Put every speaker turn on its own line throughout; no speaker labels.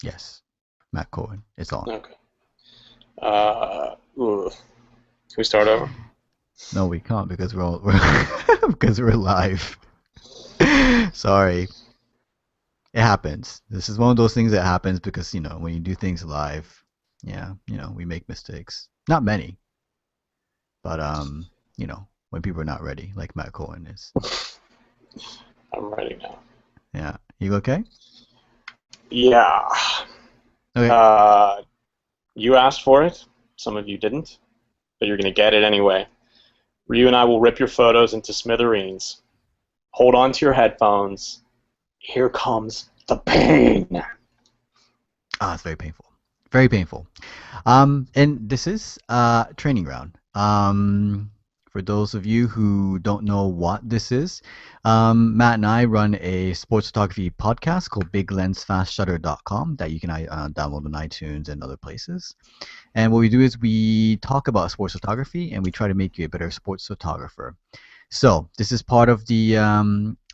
Yes, Matt Cohen. It's on.
Okay. Can we start over?
No, we can't because because we're live. Sorry, it happens. This is one of those things that happens because when you do things live, yeah, we make mistakes. Not many, but when people are not ready, like Matt Cohen is.
I'm ready now.
Yeah, you okay?
Yeah.
Okay.
Uh, you asked for it. Some of you didn't, but you're going to get it anyway. Ryu and I will rip your photos into smithereens. Hold on to your headphones. Here comes the pain.
Ah, it's very painful. Very painful. And this is training ground. For those of you who don't know what this is, Matt and I run a sports photography podcast called BigLensFastShutter.com that you can download on iTunes and other places. And what we do is we talk about sports photography and we try to make you a better sports photographer. So this is part of the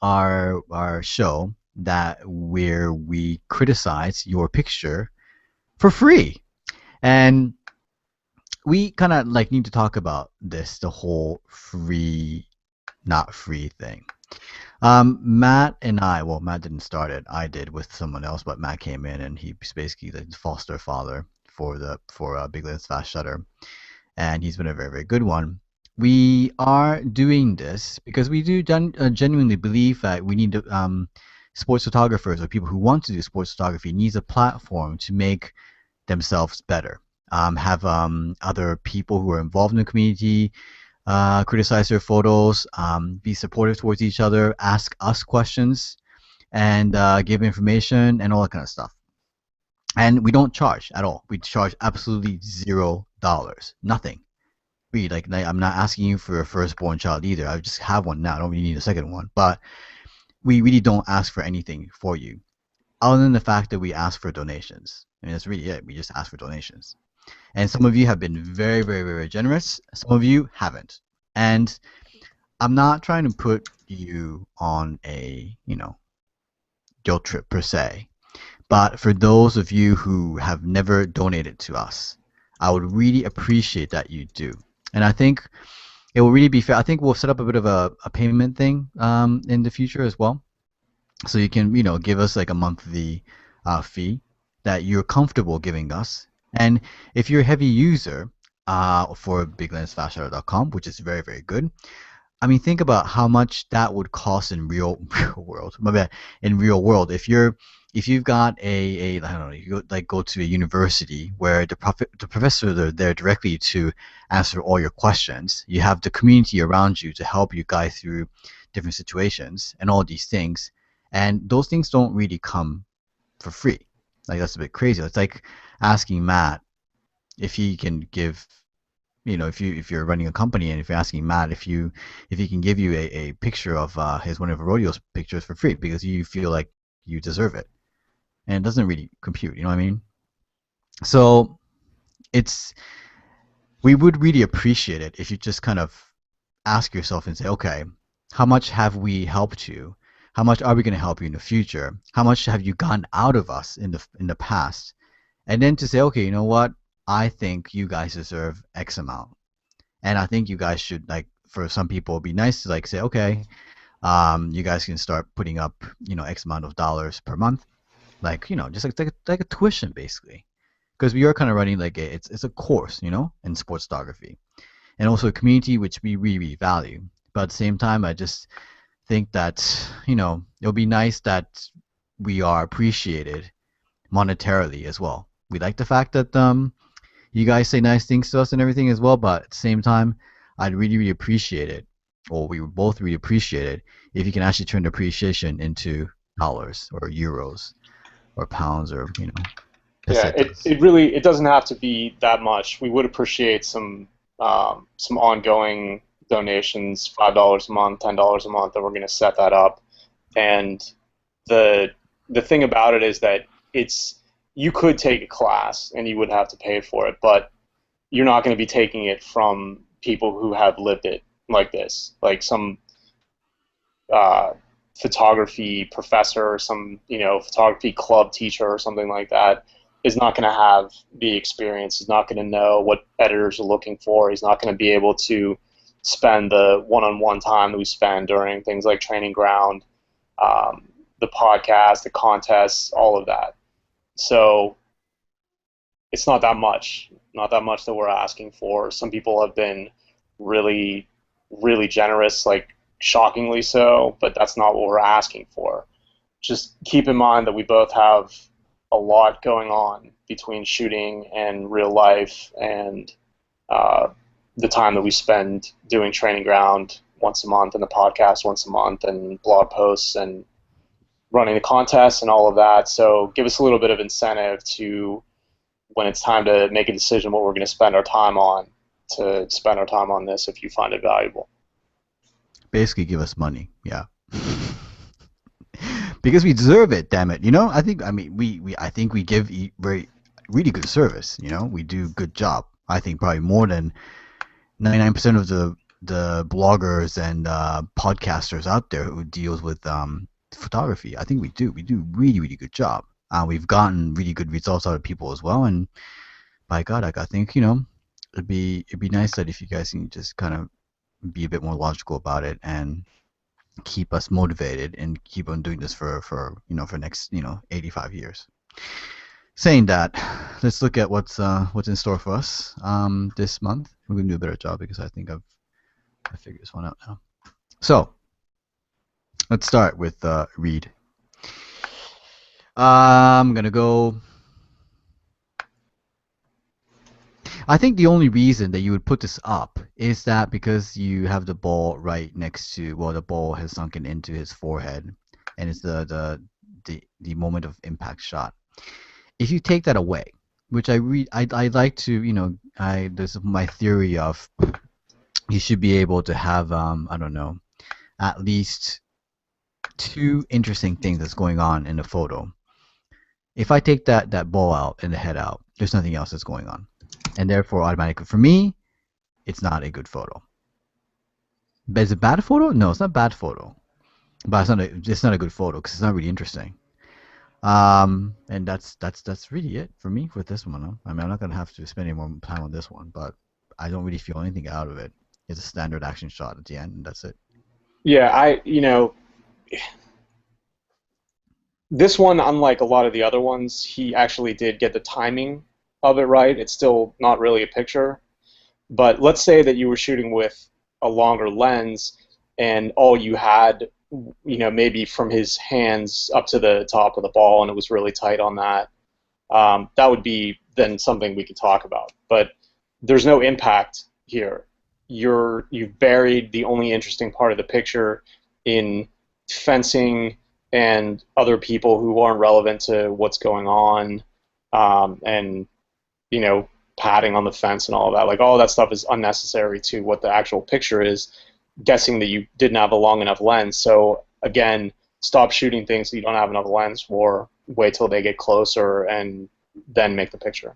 our show that where we criticize your picture for free. And we kind of like need to talk about this, the whole free, not free thing. Matt and I, well, Matt didn't start it. I did with someone else, but Matt came in and he's basically the foster father for Big Lens Fast Shutter, and he's been a very very good one. We are doing this because we do genuinely believe that we need to, sports photographers or people who want to do sports photography needs a platform to make themselves better. Have other people who are involved in the community criticize their photos, be supportive towards each other, ask us questions, and give information and all that kind of stuff. And we don't charge at all. We charge absolutely $0, nothing. I'm not asking you for a firstborn child either. I just have one now. I don't really need a second one. But we really don't ask for anything for you, other than the fact that we ask for donations. I mean, that's really it. We just ask for donations. And some of you have been very, very, very generous. Some of you haven't. And I'm not trying to put you on a, guilt trip per se. But for those of you who have never donated to us, I would really appreciate that you do. And I think it will really be fair. I think we'll set up a bit of a payment thing in the future as well. So you can, give us like a monthly fee that you're comfortable giving us. And if you're a heavy user for biglensfastshutter.com, which is very, very good, I mean, think about how much that would cost in real world. My bad. In real world, if you've got I don't know, you go to a university where the professors are there directly to answer all your questions. You have the community around you to help you guide through different situations and all these things, and those things don't really come for free. Like that's a bit crazy. It's like asking Matt if he can give, if you're running a company and if you're asking Matt if he can give you a picture of his one of Rodio's pictures for free because you feel like you deserve it, and it doesn't really compute. You know what I mean? So it's we would really appreciate it if you just kind of ask yourself and say, okay, how much have we helped you? How much are we going to help you in the future? How much have you gotten out of us in the past? And then to say, okay, you know what? I think you guys deserve X amount. And I think you guys should, like, for some people it'd be nice to like say, okay, you guys can start putting up, X amount of dollars per month, like, just like a tuition basically, because we are kind of running like it's a course, in sports photography, and also a community which we really, really value. But at the same time, I just think that it'll be nice that we are appreciated monetarily as well. We like the fact that you guys say nice things to us and everything as well, but at the same time, I'd really, really appreciate it, or we would both really appreciate it, if you can actually turn the appreciation into dollars or euros or pounds or,
Yeah, it,
pesetas.
it really it doesn't have to be that much. We would appreciate some ongoing donations, $5 a month, $10 a month, and we're going to set that up. And the the thing about it is that it's you could take a class and you would have to pay for it, but you're not going to be taking it from people who have lived it like this, like some uh, photography professor or some photography club teacher or something like that is not going to have the experience. He's not going to know what editors are looking for. He's not going to be able to spend the one-on-one time that we spend during things like Training Ground, the podcast, the contests, all of that. So it's not that much that we're asking for. Some people have been really, really generous, like shockingly so, but that's not what we're asking for. Just keep in mind that we both have a lot going on between shooting and real life, and the time that we spend doing Training Ground once a month and the podcast once a month and blog posts and running the contests and all of that. So give us a little bit of incentive to, when it's time to make a decision what we're going to spend our time on, to spend our time on this if you find it valuable.
Basically, give us money. Yeah. Because we deserve it, damn it. I think we give very really good service. We do good job. I think probably more than 99% of the bloggers and podcasters out there who deals with photography. I think we do really, really good job. We've gotten really good results out of people as well, and by God, I think it'd be nice that if you guys can just kind of be a bit more logical about it and keep us motivated and keep on doing this for next 85 years. Saying that, let's look at what's in store for us this month. We're gonna do a better job because I think I figured this one out now. So let's start with Reed. I'm gonna go. I think the only reason that you would put this up is that because you have the ball right next to, well, the ball has sunken into his forehead, and it's the moment of impact shot. If you take that away, which I like to, there's my theory of you should be able to have I don't know, at least two interesting things that's going on in the photo. If I take that ball out and the head out, there's nothing else that's going on. And therefore, automatically, for me, it's not a good photo. But is it a bad photo? No, it's not a bad photo. But it's not a good photo because it's not really interesting. And that's really it for me with this one. I mean, I'm not gonna have to spend any more time on this one, but I don't really feel anything out of it. It's a standard action shot at the end, and that's it.
Yeah, this one, unlike a lot of the other ones, he actually did get the timing of it right. It's still not really a picture. But let's say that you were shooting with a longer lens and all you had, maybe from his hands up to the top of the ball, and it was really tight on that. That would be then something we could talk about. But there's no impact here. You've buried the only interesting part of the picture in fencing and other people who aren't relevant to what's going on, and padding on the fence and all of that. Like, all that stuff is unnecessary to what the actual picture is, guessing that you didn't have a long enough lens. So again, stop shooting things that you don't have enough lens for. Wait till they get closer and then make the picture.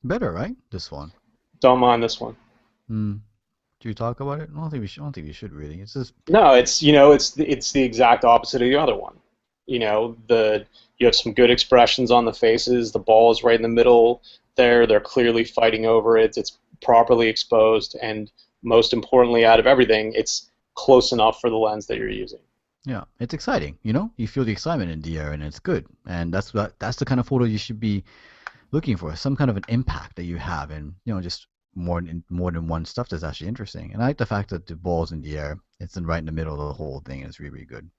Better, right? This one.
Don't mind this one.
Hmm. Do you talk about it? I don't think we should really. It's just
No, it's the exact opposite of the other one. You have some good expressions on the faces. The ball is right in the middle there. They're clearly fighting over it. It's properly exposed, and most importantly, out of everything, it's close enough for the lens that you're using.
yeah, it's exciting. You feel the excitement in the air, and it's good. And that's the kind of photo you should be looking for. Some kind of an impact that you have, and just more than one stuff that's actually interesting. And I like the fact that the ball's in the air. It's right in the middle of the whole thing. It's really, really good.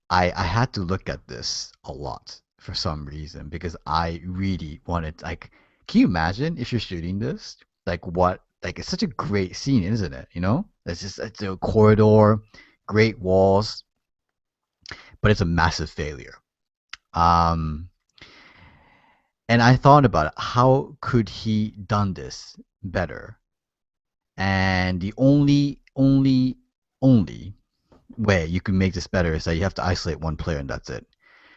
I had to look at this a lot for some reason because I really wanted, like, can you imagine if you're shooting this? Like, it's such a great scene, isn't it? It's a corridor, great walls, but it's a massive failure. Um, and I thought about it, how could he done this better? And the only way you can make this better is that you have to isolate one player and that's it.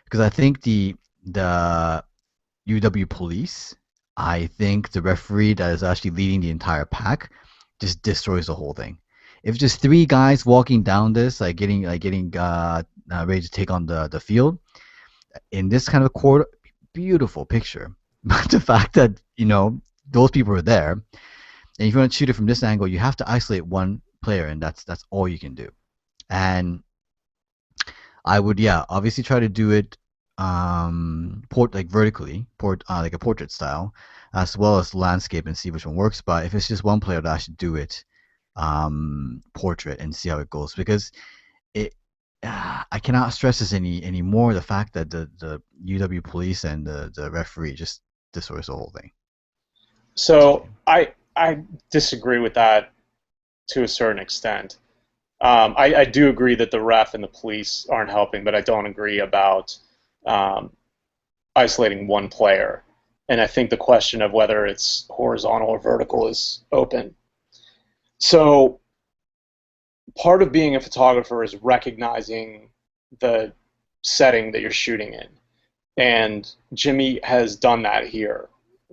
Because I think the UW police I think the referee that is actually leading the entire pack just destroys the whole thing. If just three guys walking down this, like getting ready to take on the field in this kind of court, beautiful picture. But the fact that those people are there, and if you want to shoot it from this angle, you have to isolate one player, and that's all you can do. And I would, yeah, obviously try to do it port like vertically, like a portrait style, as well as landscape and see which one works. But if it's just one player, I should do it portrait and see how it goes because it. I cannot stress this anymore. The fact that the UW police and the referee just destroys the whole thing.
So I disagree with that to a certain extent. I do agree that the ref and the police aren't helping, but I don't agree about um, isolating one player. And I think the question of whether it's horizontal or vertical is open. So part of being a photographer is recognizing the setting that you're shooting in. And Jimmy has done that here,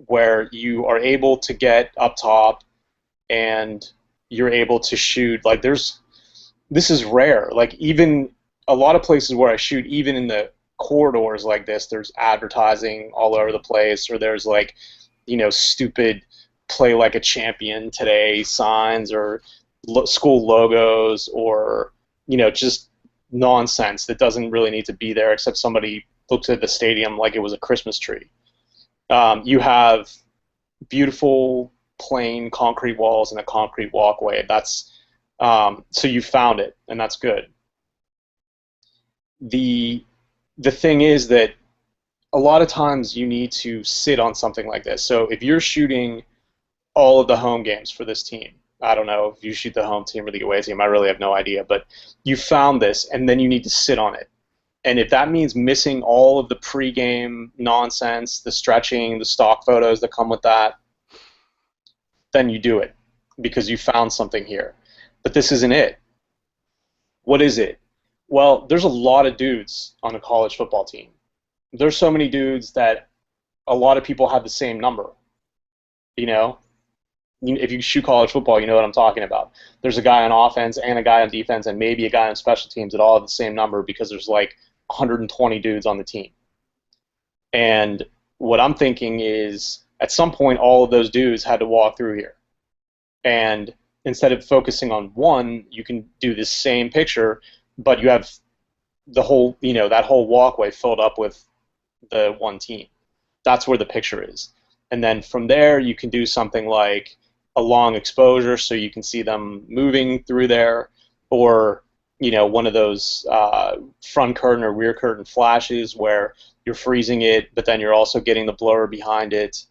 where you are able to get up top and you're able to shoot. Like this is rare. Like even a lot of places where I shoot, even in the corridors like this, there's advertising all over the place, or there's like, stupid play like a champion today signs, or school logos, or just nonsense that doesn't really need to be there, except somebody looked at the stadium like it was a Christmas tree. You have beautiful plain concrete walls and a concrete walkway. That's so you found it, and that's good. The thing is that a lot of times you need to sit on something like this. So if you're shooting all of the home games for this team, I don't know if you shoot the home team or the away team, I really have no idea, but you found this, and then you need to sit on it. And if that means missing all of the pregame nonsense, the stretching, the stock photos that come with that, then you do it because you found something here. But this isn't it. What is it? Well, there's a lot of dudes on a college football team. There's so many dudes that a lot of people have the same number. If you shoot college football, you know what I'm talking about. There's a guy on offense and a guy on defense and maybe a guy on special teams that all have the same number because there's like 120 dudes on the team. And what I'm thinking is at some point all of those dudes had to walk through here. And instead of focusing on one, you can do this same picture, but you have the whole, that whole walkway filled up with the one team. That's where the picture is. And then from there, you can do something like a long exposure so you can see them moving through there, or one of those front curtain or rear curtain flashes where you're freezing it, but then you're also getting the blur behind it.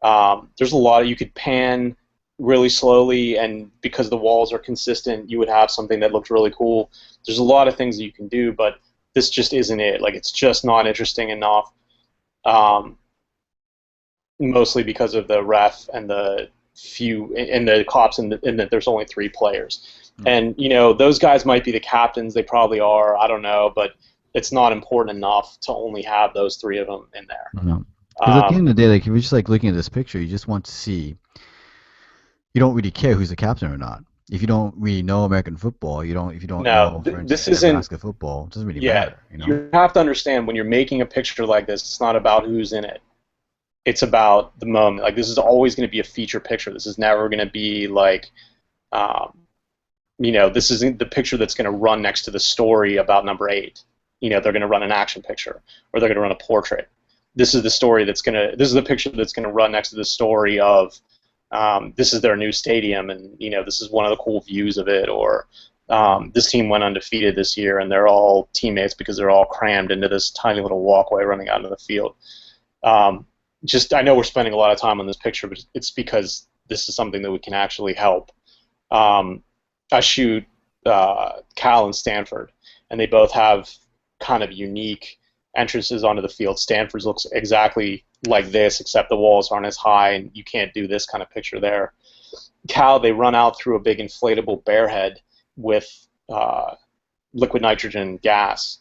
There's a lot you could pan really slowly, and because the walls are consistent, you would have something that looked really cool. There's a lot of things that you can do, but this just isn't it. Like, it's just not interesting enough, mostly because of the ref and the cops, and that there's only 3 players. And those guys might be the captains. They probably are. I don't know, but it's not important enough to only have those 3 of them in there.
Because at the end of the day, like if you're just like looking at this picture, you just want to see. You don't really care who's the captain or not. If you don't really know American football, you don't. If you don't know, for
this
instance,
isn't
Nebraska football, it doesn't really matter.
You have to understand, when you're making a picture like this, it's not about who's in it. It's about the moment. Like, this is always going to be a feature picture. This is never going to be like, this isn't the picture that's going to run next to the story about number 8. They're going to run an action picture, or they're going to run a portrait. This is the story that's going to. This is the picture that's going to run next to the story of. This is their new stadium, and this is one of the cool views of it, or this team went undefeated this year, and they're all teammates because they're all crammed into this tiny little walkway running out into the field. I know we're spending a lot of time on this picture, but it's because this is something that we can actually help. I shoot Cal and Stanford, and they both have kind of unique entrances onto the field. Stanford's looks exactly like this, except the walls aren't as high, and you can't do this kind of picture there. Cal, they run out through a big inflatable bear head with liquid nitrogen gas.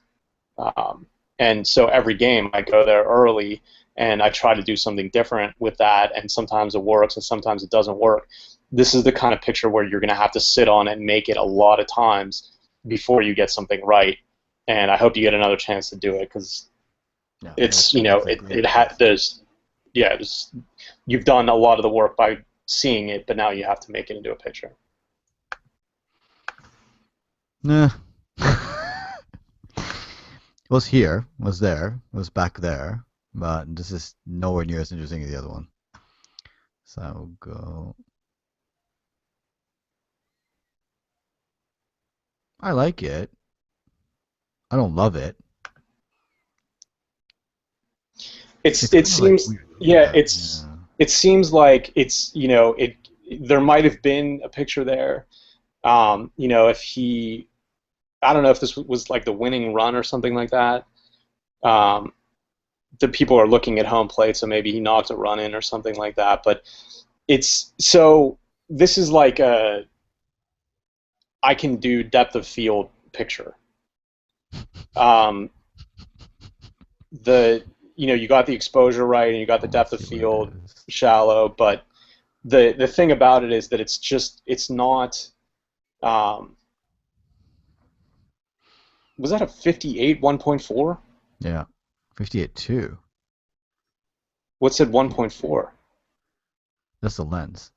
And so every game I go there early, and I try to do something different with that, and sometimes it works and sometimes it doesn't work. This is the kind of picture where you're going to have to sit on it and make it a lot of times before you get something right. And I hope you get another chance to do it, because
Yeah,
it's,
that's a great advice.
there's you've done a lot of the work by seeing it, but now you have to make it into a picture.
Nah. Was here, was there, was back there, but this is nowhere near as interesting as the other one. So I will go. I like it. I don't love it. It's
It
kind of like
seems,
weird to look
yeah,
at. Yeah.
it seems like it's, it there might have been a picture there. If he, I don't know if this was like the winning run or something like that. Um, the people are looking at home plate, so maybe he knocked a run in or something like that. But it's so this is like a I can do depth of field picture. Um, the you got the exposure right and you got the
Oh, let's
depth of
see what it
field
is.
shallow, but the thing about it is that it's not. Um, was that a 58 1.4?
Yeah, 58.2.
What said
58.2.
1.4?
That's the lens.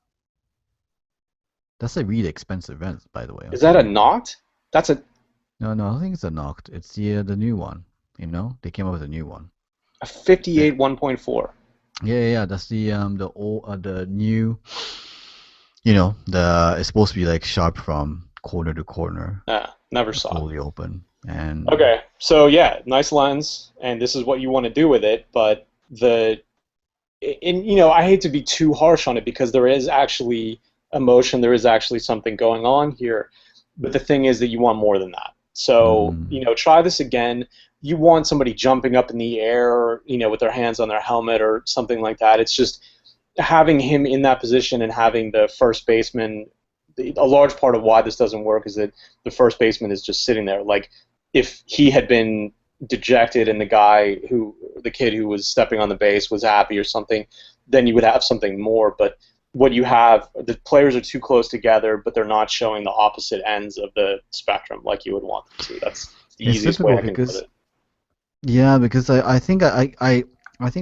That's a really expensive lens, by the way.
Is
Let's
that a
see.
not? That's
No, no, I think it's a Noct. It's the new one. You know, they came up with a new one.
a
The,
58 1.4.
yeah, yeah, yeah. That's the old the new. You know, the it's supposed to be like sharp from corner to corner,
Never saw it.
fully open, and
Okay, so yeah, nice lens, and this is what you want to do with it. But I hate to be too harsh on it because there is actually emotion, there is actually something going on here. But the thing is that you want more than that. So,
mm,
try this again. You want somebody jumping up in the air, with their hands on their helmet or something like that. It's just having him in that position and having the first baseman. A large part of why this doesn't work is that the first baseman is just sitting there. Like, if he had been dejected and the kid who was stepping on the base was happy or something, then you would have something more. But what you have, the players are too close together, but they're not showing the opposite ends of the spectrum like you would want them to. That's the
it's
easiest way
difficult
I can put
because
it.
yeah, because I think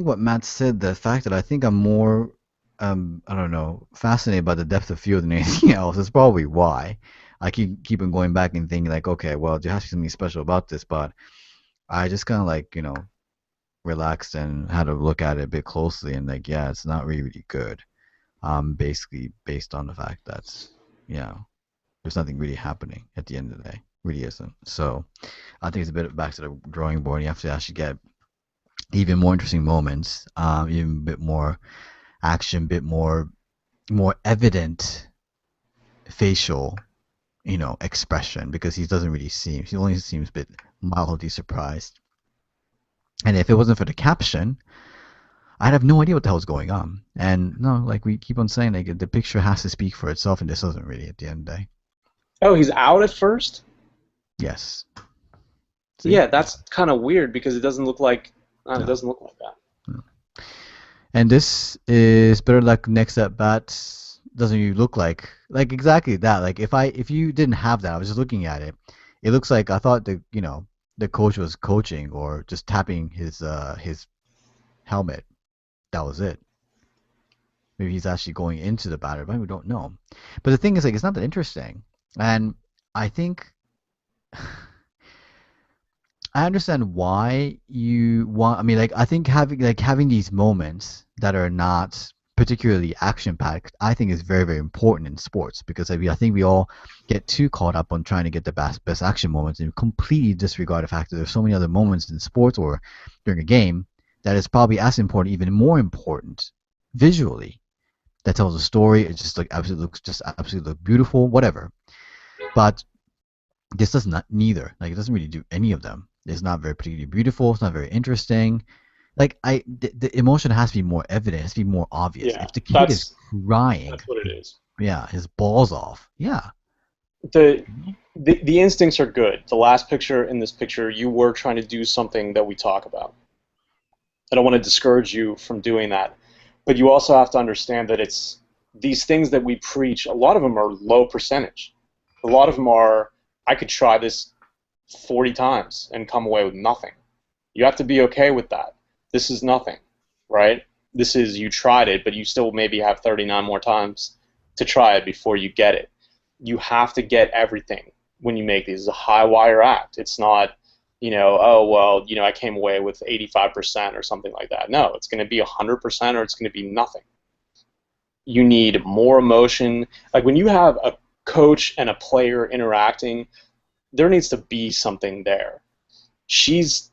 what Matt said, the fact that I think I'm more I don't know, fascinated by the depth of field than anything else is probably why I keep on going back and thinking like, okay, well, there has to be something special about this, but I just kind of like relaxed and had to look at it a bit closely and like, yeah, it's not really really good. Basically based on the fact that yeah, there's nothing really happening at the end of the day, really isn't. So I think it's a bit back to the drawing board. You have to actually get even more interesting moments, even a bit more action, bit more evident facial, expression because he only seems a bit mildly surprised. And if it wasn't for the caption, I'd have no idea what the hell's going on. And no, like we keep on saying, like the picture has to speak for itself, and this doesn't really at the end of the day.
Oh, he's out at first?
Yes. See?
Yeah, that's kind of weird because it
No.
doesn't look like that.
No. And this is better luck next at bat. Doesn't even look like exactly that. Like if you didn't have that, I was just looking at it. It looks like I thought the coach was coaching or just tapping his helmet. That was it. Maybe he's actually going into the batter, but we don't know. But the thing is, like, it's not that interesting. And I think I understand why you want. I mean, like, I think having these moments that are not particularly action packed, I think is very very important in sports because I think we all get too caught up on trying to get the best action moments and completely disregard the fact that there's so many other moments in sports or during a game that is probably as important, even more important, visually. That tells a story. It just like absolutely looks just absolutely look beautiful, whatever. But this does not neither. Like it doesn't really do any of them. It's not very particularly beautiful. It's not very interesting. Like the emotion has to be more evident. It has to be more obvious.
Yeah,
If the kid is crying,
that's what it is.
yeah, his balls off. Yeah.
The the instincts are good. The last picture in this picture, you were trying to do something that we talk about. I don't want to discourage you from doing that. But you also have to understand that it's these things that we preach, a lot of them are low percentage. A lot of them are, I could try this 40 times and come away with nothing. You have to be okay with that. This is nothing, right? This is you tried it, but you still maybe have 39 more times to try it before you get it. You have to get everything when you make these. It's a high wire act. It's not, oh, well, I came away with 85% or something like that. No, it's going to be 100% or it's going to be nothing. You need more emotion. Like when you have a coach and a player interacting, there needs to be something there. She's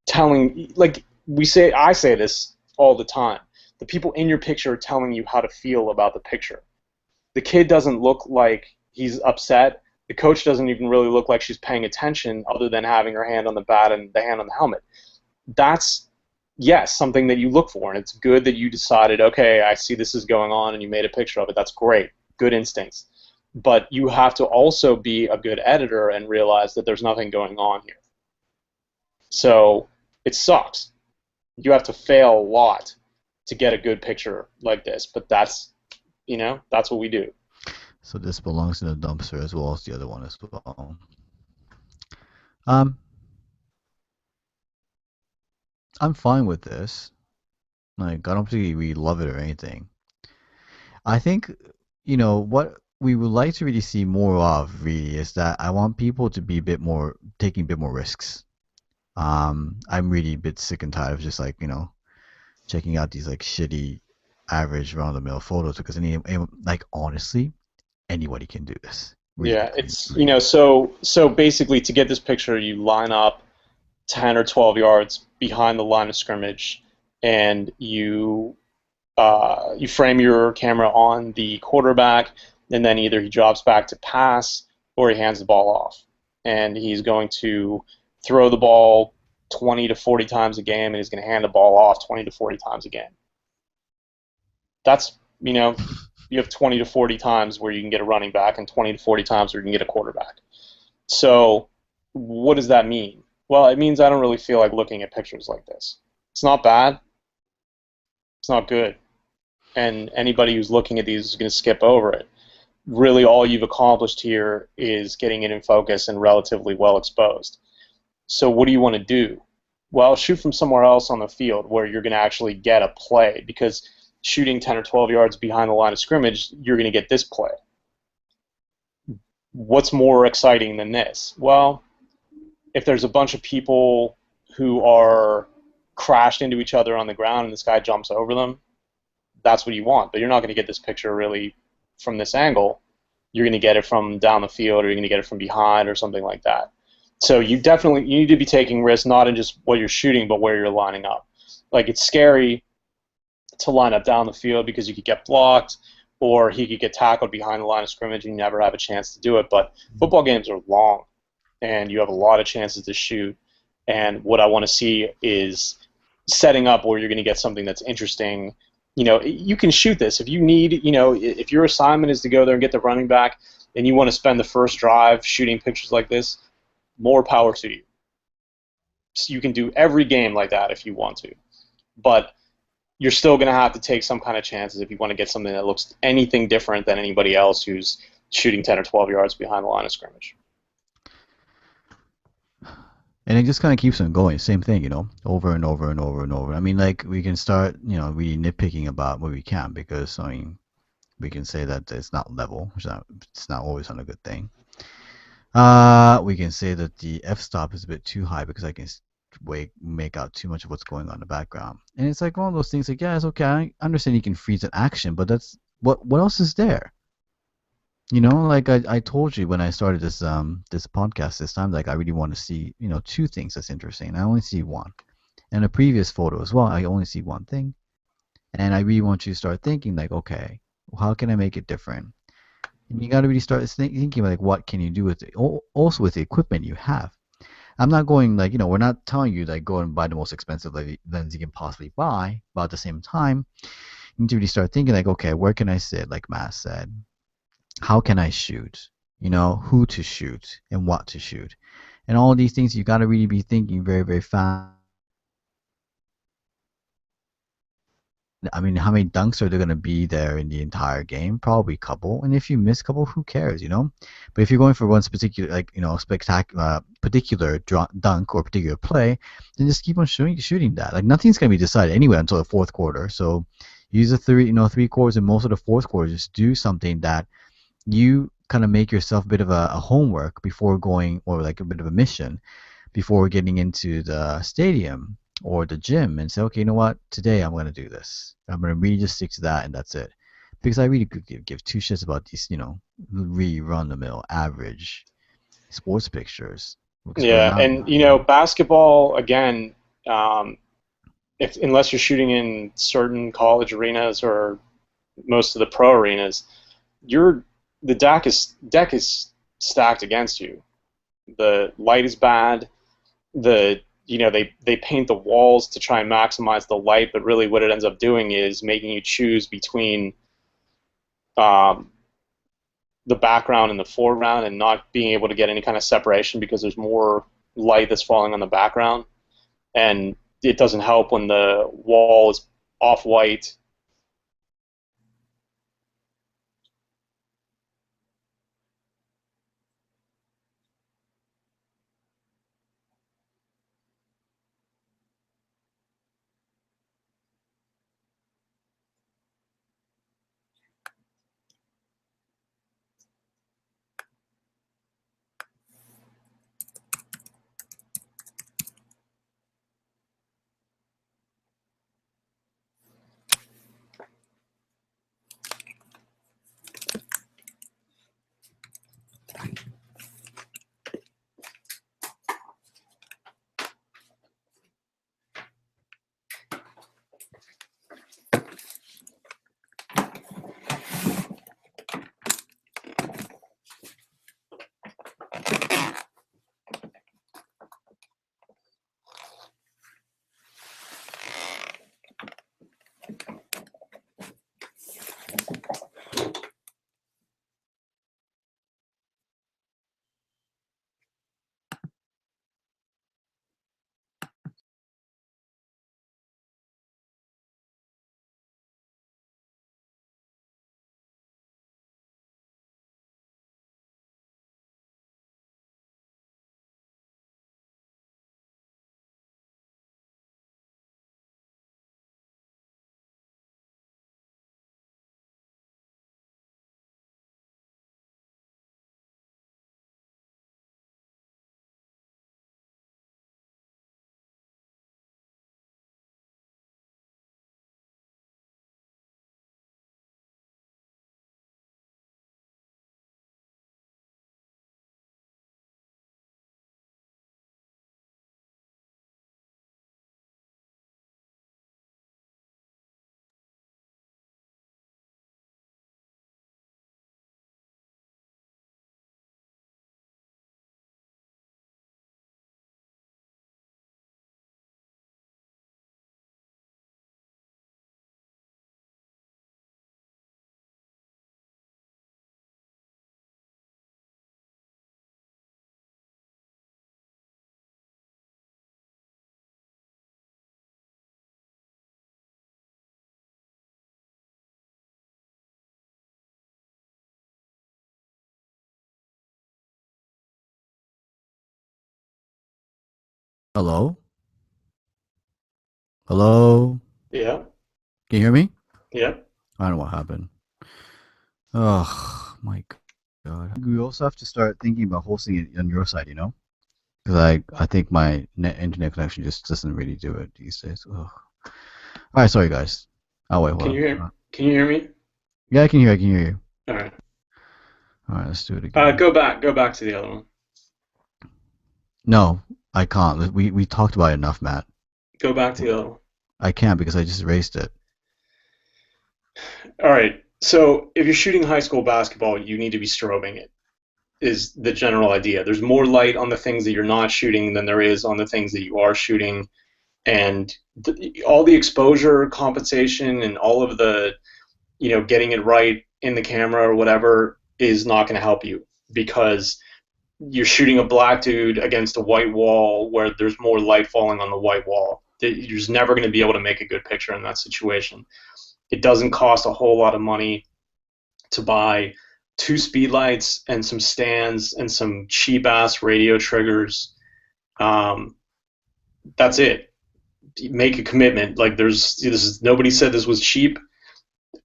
telling, like I say this all the time. The people in your picture are telling you how to feel about the picture. The kid doesn't look like he's upset. The coach doesn't even really look like she's paying attention other than having her hand on the bat and the hand on the helmet. That's, yes, something that you look for, and it's good that you decided, okay, I see this is going on, and you made a picture of it. That's great. Good instincts. But you have to also be a good editor and realize that there's nothing going on here. So it sucks. You have to fail a lot to get a good picture like this, but that's what we do.
So this belongs in the dumpster as well as the other one as well. Um, I'm fine with this. Like, I don't particularly really love it or anything. I think, what we would like to really see more of really is that I want people to be a bit more, taking a bit more risks. I'm really a bit sick and tired of just like, checking out these like shitty, average, run-of-the-mill photos because like honestly, anybody can do this. Really,
Yeah, it's
really.
so basically to get this picture, you line up 10 or 12 yards behind the line of scrimmage, and you frame your camera on the quarterback, and then either he drops back to pass or he hands the ball off, and he's going to throw the ball 20 to 40 times a game, and he's going to hand the ball off 20 to 40 times a game. That's you have 20 to 40 times where you can get a running back and 20 to 40 times where you can get a quarterback. So what does that mean? Well, it means I don't really feel like looking at pictures like this. It's not bad. It's not good. And anybody who's looking at these is going to skip over it. Really, all you've accomplished here is getting it in focus and relatively well exposed. So what do you want to do? Well, shoot from somewhere else on the field where you're going to actually get a play, because shooting 10 or 12 yards behind the line of scrimmage, you're going to get this play. What's more exciting than this? Well, if there's a bunch of people who are crashed into each other on the ground and this guy jumps over them, that's what you want. But you're not going to get this picture really from this angle. You're going to get it from down the field, or you're going to get it from behind or something like that. So you need to be taking risks, not in just what you're shooting, but where you're lining up. Like, it's scary to line up down the field because you could get blocked, or he could get tackled behind the line of scrimmage and you never have a chance to do it. But football games are long, and you have a lot of chances to shoot. And what I want to see is setting up where you're going to get something that's interesting. You can shoot this if you need. If your assignment is to go there and get the running back, and you want to spend the first drive shooting pictures like this, more power to you. So you can do every game like that if you want to, but you're still going to have to take some kind of chances if you want to get something that looks anything different than anybody else who's shooting 10 or 12 yards behind the line of scrimmage.
And it just kind of keeps on going. Same thing, over and over and over and over. I mean, like we can start, really nitpicking about what we can because I mean, we can say that it's not level, which it's not always on a good thing. We can say that the f-stop is a bit too high because I can make out too much of what's going on in the background. And it's like one of those things like, yeah, it's okay. I understand you can freeze an action, but that's what else is there? Like I told you when I started this podcast this time, like I really want to see, two things that's interesting. I only see one. And a previous photo as well, I only see one thing. And I really want you to start thinking like, okay, how can I make it different? And you got to really start thinking like, what can you do with it? Also with the equipment you have. I'm not going like, we're not telling you like go and buy the most expensive lens you can possibly buy, but at the same time, you need to really start thinking like, okay, where can I sit? Like Matt said, how can I shoot? Who to shoot and what to shoot, and all these things you got to really be thinking very, very fast. I mean, how many dunks are there going to be there in the entire game? Probably a couple. And if you miss a couple, who cares, you know? But if you're going for one particular, like, you know, spectacular, particular dunk or particular play, then just keep on shooting that. Like, nothing's going to be decided anyway until the fourth quarter. So use the three quarters and most of the fourth quarter. Just do something that you kind of make yourself a bit of a homework before going, or like a bit of a mission before getting into the stadium or the gym, and say, okay, you know what? Today I'm going to do this. I'm going to really just stick to that, and that's it. Because I really could give two shits about these, you know, really run the mill, average sports pictures. Because we're
Yeah,
not,
and
you know.
basketball again. Um, if unless you're shooting in certain college arenas or most of the pro arenas, you're the deck is stacked against you. The light is bad. They paint the walls to try and maximize the light, but really what it ends up doing is making you choose between um, the background and the foreground, and not being able to get any kind of separation because there's more light that's falling on the background. And it doesn't help when the wall is off white.
Hello, hello.
Yeah,
Can you hear me?
yeah.
I don't know what happened. Oh my god. We also have to start thinking about hosting it on your side, you know? Because I think my internet connection just doesn't really do it these days. Ugh. All right, sorry guys. Oh wait, hold
Can
on.
you hear? Can you hear me?
Yeah, I can hear. I can hear you.
All right.
All right, let's do it again.
Go back to the other one.
No, I can't. We talked about it enough, Matt.
Go back to the other one.
I can't because I just erased it.
All right. So if you're shooting high school basketball, you need to be strobing it. Is the general idea. There's more light on the things that you're not shooting than there is on the things that you are shooting, and all the exposure compensation and all of the getting it right in the camera or whatever is not going to help you, because you're shooting a black dude against a white wall where there's more light falling on the white wall. You're just never going to be able to make a good picture in that situation. It doesn't cost a whole lot of money to buy two speed lights and some stands and some cheap ass radio triggers. Um, that's it. Make a commitment. Like nobody said this was cheap.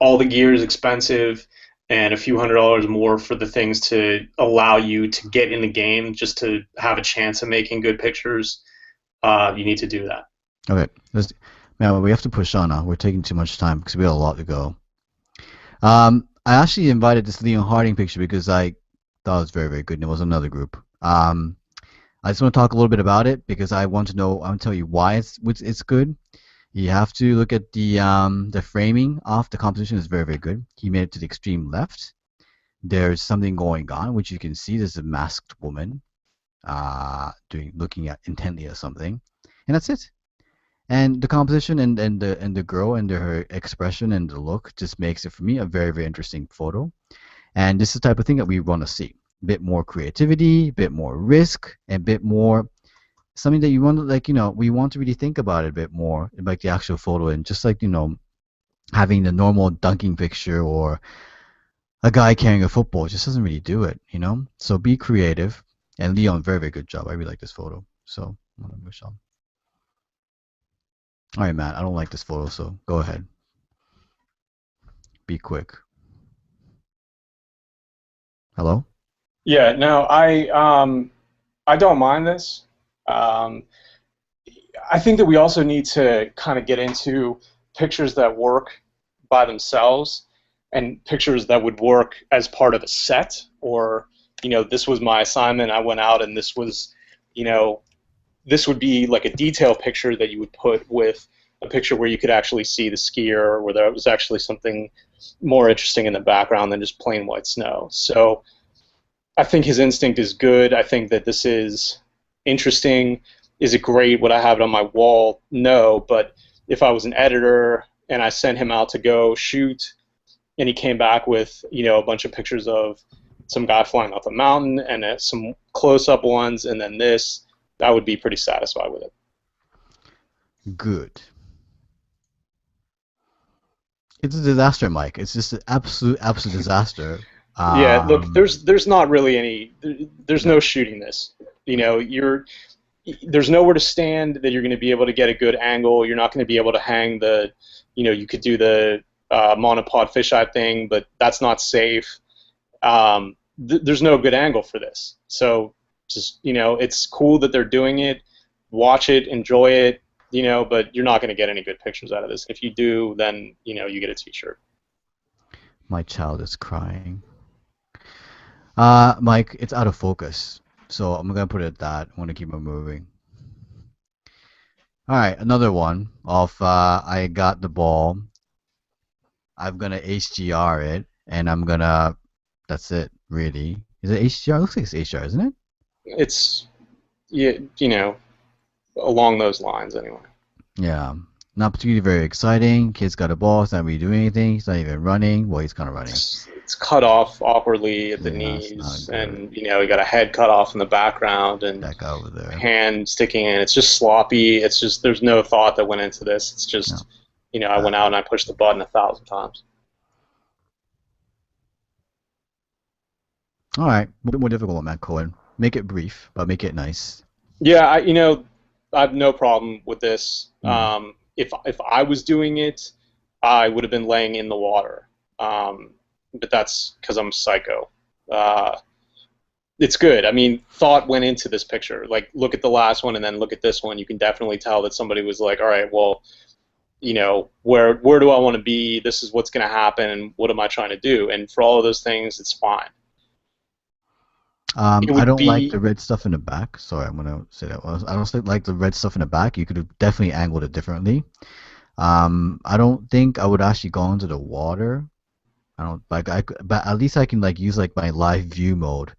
All the gear is expensive, and a few $100s more for the things to allow you to get in the game, just to have a chance of making good pictures. You need to do that.
Okay, man, we have to push on now. We're taking too much time because we have a lot to go. I actually invited this Leon Harding picture because I thought it was very, very good, and it was another group. I just want to talk a little bit about it because I want to know. I want to tell you why it's good. You have to look at the framing of the composition is very, very good. He made it to the extreme left. There's something going on, which you can see. There's a masked woman, looking intently at something, and that's it. And the composition and the girl and her expression and the look just makes it for me a very, very interesting photo. And this is the type of thing that we want to see. A bit more creativity, a bit more risk, and a bit more something that you want to, like, we want to really think about it a bit more, like the actual photo, and just like, having the normal dunking picture or a guy carrying a football just doesn't really do it. So be creative. And Leon, very, very good job. I really like this photo. So I'm gonna wish on. All right, Matt, I don't like this photo, so go ahead. Be quick. Hello?
Yeah, no, I don't mind this. Um, I think that we also need to kind of get into pictures that work by themselves and pictures that would work as part of a set, or this was my assignment. I went out and this was, you know, this would be like a detail picture that you would put with a picture where you could actually see the skier, where there was actually something more interesting in the background than just plain white snow. So I think his instinct is good. I think that this is interesting. Is it great? Would I have it on my wall? No, but if I was an editor and I sent him out to go shoot and he came back with, a bunch of pictures of some guy flying off a mountain and some close-up ones and then this, I would be pretty satisfied with it.
Good. It's a disaster, Mike. It's just an absolute, absolute disaster.
Yeah, look,
Um,
there's not really any, there's
no.
no shooting this. There's nowhere to stand that you're going to be able to get a good angle. You're not going to be able to hang you could do the monopod fisheye thing, but that's not safe. There's no good angle for this. So just, it's cool that they're doing it. Watch it, enjoy it, but you're not going to get any good pictures out of this. If you do, then, you get a t-shirt.
My child is crying. Mike, it's out of focus. So I'm gonna put it at that. I want to keep it moving. All right, another one of I got the ball. I'm gonna HDR it, and I'm gonna. That's it, really. Is it HDR? It looks like it's HDR, isn't it?
It's, along those lines anyway.
Yeah. Not particularly very exciting. Kid's got a ball. He's not really doing anything. He's not even running. Well, he's kind of running.
It's cut off awkwardly at the
Yeah, that's not
knees,
good.
and he got a head cut off in the background, and
That guy over there.
hand sticking in. It's just sloppy. It's just there's no thought that went into this. It's
No.
just I went out and I pushed the button 1,000 times.
All right, a bit more difficult, Matt Cohen. Make it brief, but make it nice.
Yeah, I have no problem with this.
Mm.
If I was doing it, I would have been laying in the water. But that's because I'm psycho. Uh, it's good. I mean, thought went into this picture. Like, look at the last one and then look at this one. You can definitely tell that somebody was like, all right, well, where do I want to be? This is what's going to happen, and what am I trying to do? And for all of those things, it's fine. It
I
would
don't like
be
the red stuff in the back. Sorry, I'm gonna say that. I don't like the red stuff in the back. You could have definitely angled it differently. I don't think I would actually go into the water. I don't like but at least I can like use like my live view mode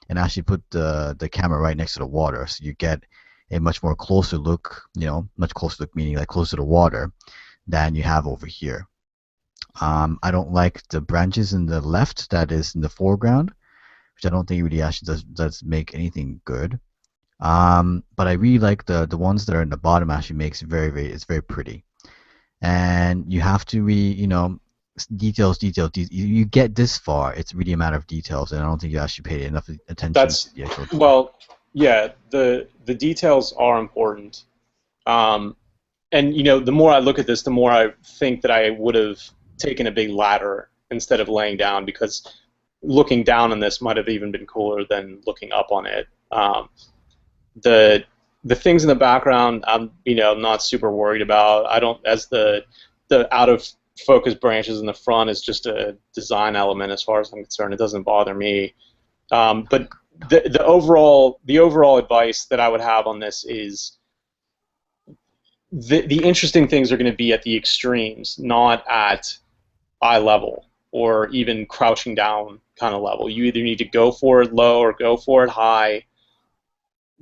and actually put the camera right next to the water, so you get a much more closer look. Much closer look meaning like closer to water than you have over here. I don't like the branches in the left that is in the foreground, which I don't think really actually does make anything good. But I really like the ones that are in the bottom. Actually makes it's very pretty. And you have to You get this far, it's really a matter of details, and I don't think you actually paid enough attention to
That's
the actual detail.
well, yeah. The details are important. Um, and the more I look at this, the more I think that I would have taken a big ladder instead of laying down, because looking down on this might have even been cooler than looking up on it. The the things in the background, I'm not super worried about. I don't as the out of focus branches in the front is just a design element as far as I'm concerned. It doesn't bother me. But the overall advice that I would have on this is the interesting things are going to be at the extremes, not at eye level or even crouching down kind of level. You either need to go for it low or go for it high.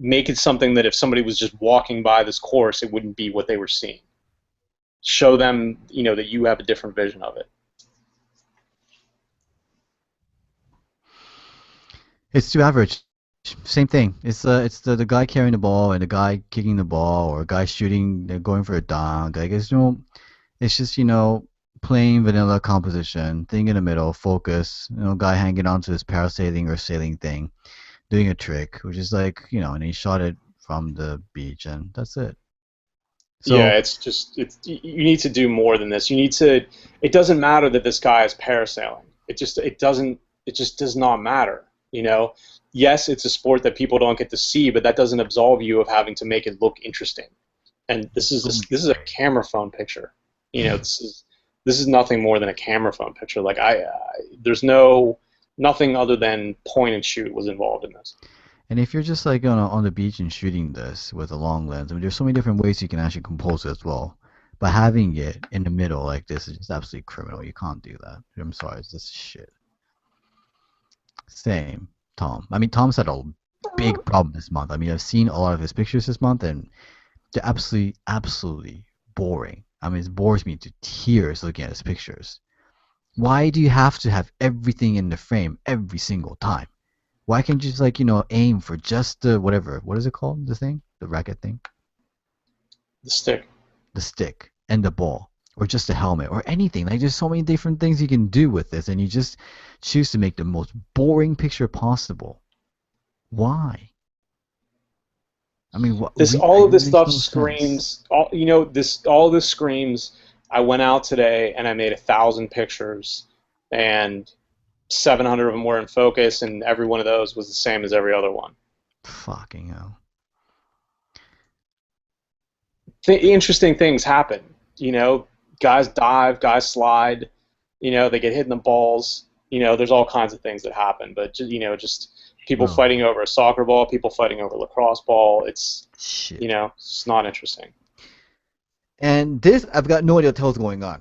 Make it something that if somebody was just walking by this course, it wouldn't be what they were seeing. Show them, that you have a different vision of it.
It's too average. Same thing. It's the guy carrying the ball and the guy kicking the ball or a guy shooting, going for a dunk. Like it's it's just plain vanilla composition. Thing in the middle, focus. Guy hanging onto his parasailing or sailing thing, doing a trick, which is like and he shot it from the beach, and that's it.
Yeah,
So
you need to do more than this. You need to. It doesn't matter that this guy is parasailing. It just does not matter. Yes, it's a sport that people don't get to see, but that doesn't absolve you of having to make it look interesting. And this is a camera phone picture. This is nothing more than a camera phone picture. Like there's nothing other than point and shoot was involved in this.
And if you're just like on the beach and shooting this with a long lens, I mean, there's so many different ways you can actually compose it as well. But having it in the middle like this is just absolutely criminal. You can't do that. I'm sorry, it's just shit. Same, Tom. I mean, Tom's had a big problem this month. I mean, I've seen a lot of his pictures this month, and they're absolutely boring. I mean, it bores me to tears looking at his pictures. Why do you have to have everything in the frame every single time? Why can't you just like aim for just the whatever? What is it called? The thing, the racket thing,
The stick.
the stick, and the ball, or just the helmet, or anything. Like there's so many different things you can do with this, and you just choose to make the most boring picture possible. Why? I mean, what?
This
It
all of
really
this
makes
stuff
no sense.
screams. All this screams. I went out today and I made 1,000 pictures, and 700 of them were in focus, and every one of those was the same as every other one.
Fucking hell.
Interesting things happen. Guys dive, guys slide. They get hit in the balls. There's all kinds of things that happen. But just people
Bro,
fighting over a soccer ball, people fighting over a lacrosse ball.
shit.
It's not interesting.
And this, I've got no idea what the hell's going on.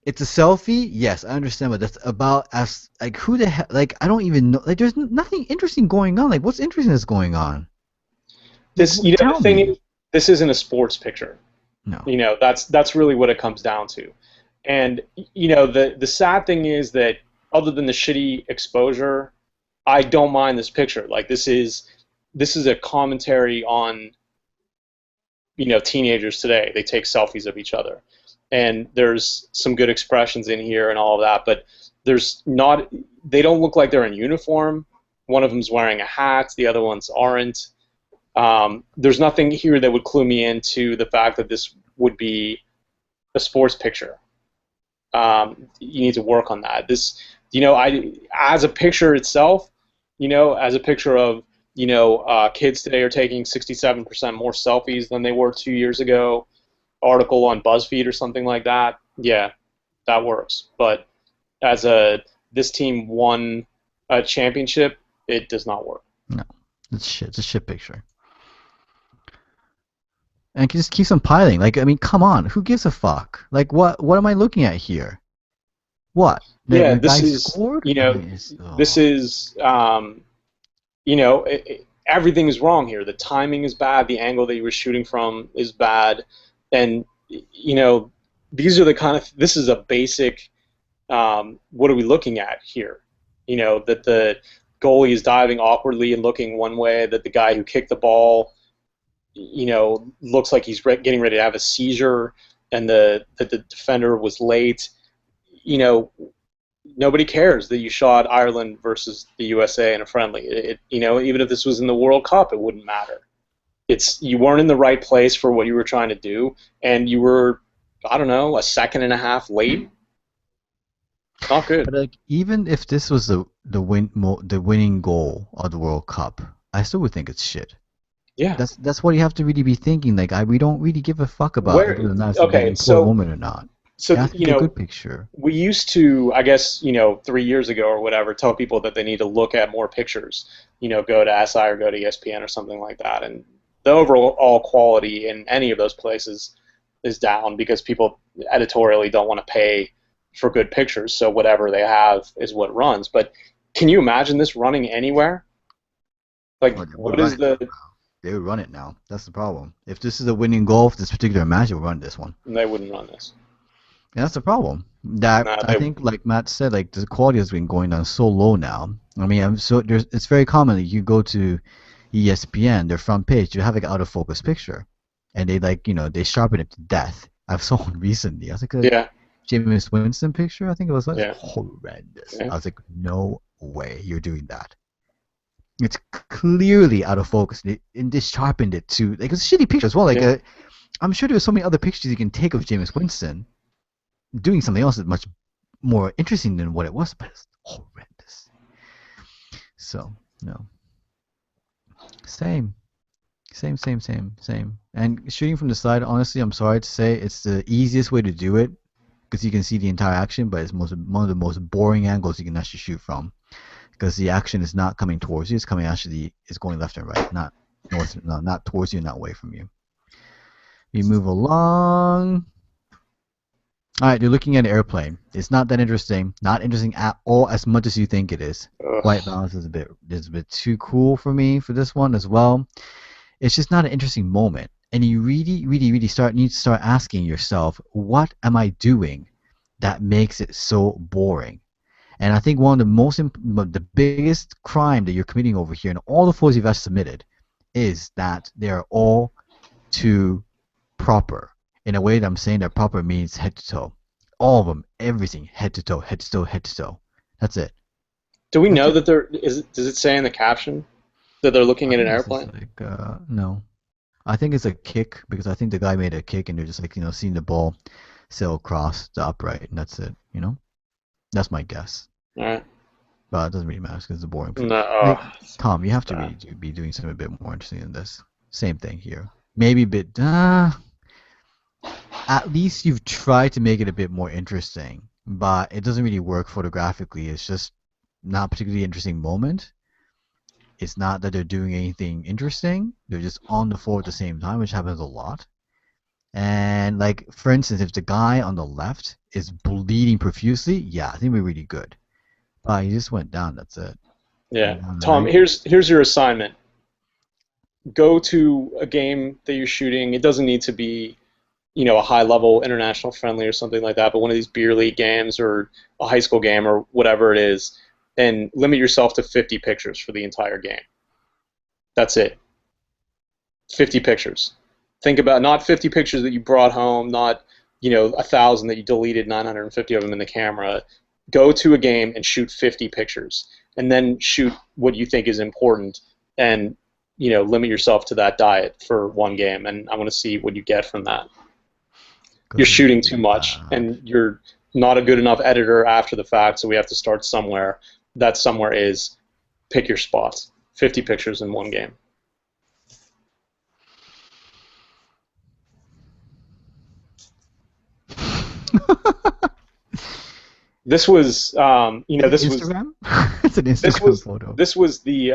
It's a selfie, yes, I understand, but that's about as like who the hell? Like I don't even know. Like there's nothing interesting going on. Like what's interesting that's going on? Like
The
tell
thing is,
me.
this isn't a sports picture.
No.
That's really what it comes down to. And the sad thing is that other than the shitty exposure, I don't mind this picture. Like this is a commentary on teenagers today. They take selfies of each other, and there's some good expressions in here and all of that, but there's not. They don't look like they're in uniform. One of them's wearing a hat, the other ones aren't. There's nothing here that would clue me into the fact that this would be a sports picture. You need to work on that. As a picture itself, as a picture of, kids today are taking 67% more selfies than they were 2 years ago. Article on BuzzFeed or something like that. Yeah, that works. But this team won a championship, it does not work.
No. It's shit. It's a shit picture. And it just keeps on piling. Like I mean, come on. Who gives a fuck? Like what am I looking at here? What?
Yeah,
The
this
guy
is
scored?
you
I
know
mean, it's
this is everything is wrong here. The timing is bad. The angle that you were shooting from is bad, and these are the kind of this is a basic. What are we looking at here? That the goalie is diving awkwardly and looking one way. That the guy who kicked the ball, looks like he's getting ready to have a seizure, and that the defender was late. nobody cares that you shot Ireland versus the USA in a friendly. Even if this was in the World Cup, it wouldn't matter. You weren't in the right place for what you were trying to do, and you were, I don't know, a second and a half late. Not good.
But like, even if this was the winning goal of the World Cup, I still would think it's shit.
Yeah.
That's what you have to really be thinking. Like, we don't really give a fuck about
Where?
whether or not it's an
Okay,
important
so
moment or not.
so
It has to be a good picture.
we used to, I guess, 3 years ago or whatever, tell people that they need to look at more pictures. Go to SI or go to ESPN or something like that, and the overall quality in any of those places is down because people editorially don't want to pay for good pictures. So whatever they have is what runs. But can you imagine this running anywhere? Like,
Well, they would
what
run
is
it now.
the?
They would run it now. That's the problem. If this is a winning goal for this particular match, they would run this one.
They wouldn't run this.
And that's the problem. That
Nah,
I
they.
think, like Matt said, like the quality has been going down so low now. I mean, it's very common that you go to ESPN, their front page, you have like out of focus picture, and they sharpen it to death. I've saw one recently. I was like a
Yeah.
Jameis Winston picture. I think it was like
Yeah.
horrendous.
Yeah.
I was like, no way, you're doing that. It's clearly out of focus. And they sharpened it to like it's a shitty picture as well. Like
Yeah.
I'm sure there's so many other pictures you can take of Jameis Winston doing something else that's much more interesting than what it was, but it's horrendous. So no, same, same. And shooting from the side, honestly, I'm sorry to say, it's the easiest way to do it because you can see the entire action, but it's one of the most boring angles you can actually shoot from because the action is not coming towards you; it's going left and right, not north, no, not towards you, not away from you. We move along. All right, you're looking at an airplane. It's not that interesting. Not interesting at all, as much as you think it is. White
Ugh.
balance is a bit too cool for me for this one as well. It's just not an interesting moment, and you really, really, really need to start asking yourself, what am I doing that makes it so boring? And I think one of the biggest crime that you're committing over here, in all the photos you've ever submitted, is that they are all too proper. In a way that I'm saying that proper means head to toe. All of them, everything, head to toe, head to toe, head to toe. That's it.
Do we
That's
know
it.
that does it say in the caption that they're looking
I
at an
think it's just
airplane?
like no. I think it's a kick because I think the guy made a kick and they're just like seeing the ball sail across the upright and that's it. That's my guess.
All right.
But it doesn't really matter because it's a boring.
No.
Like Tom, you have to
Bad.
really be doing something a bit more interesting than this. Same thing here. Maybe a bit. At least you've tried to make it a bit more interesting, but it doesn't really work photographically. It's just not a particularly interesting moment. It's not that they're doing anything interesting. They're just on the floor at the same time, which happens a lot. And like for instance, if the guy on the left is bleeding profusely, yeah, I think we're really good. But he just went down. That's it.
Yeah.
And on the
Tom,
right,
here's your assignment. Go to a game that you're shooting. It doesn't need to be, a high level international friendly or something like that, but one of these beer league games or a high school game or whatever it is, and limit yourself to 50 pictures for the entire game. That's it. 50 pictures. Think about not 50 pictures that you brought home, not 1,000 that you deleted 950 of them in the camera. Go to a game and shoot 50 pictures, and then shoot what you think is important, and limit yourself to that diet for one game, and I want to see what you get from that. You're
because it's
shooting too
really
much,
bad.
and you're not a good enough editor after the fact, so we have to start somewhere. That somewhere is pick your spots. 50 pictures in one game. This was,
Is it
this was
Instagram? It's an
this
Instagram
was
photo.
this was the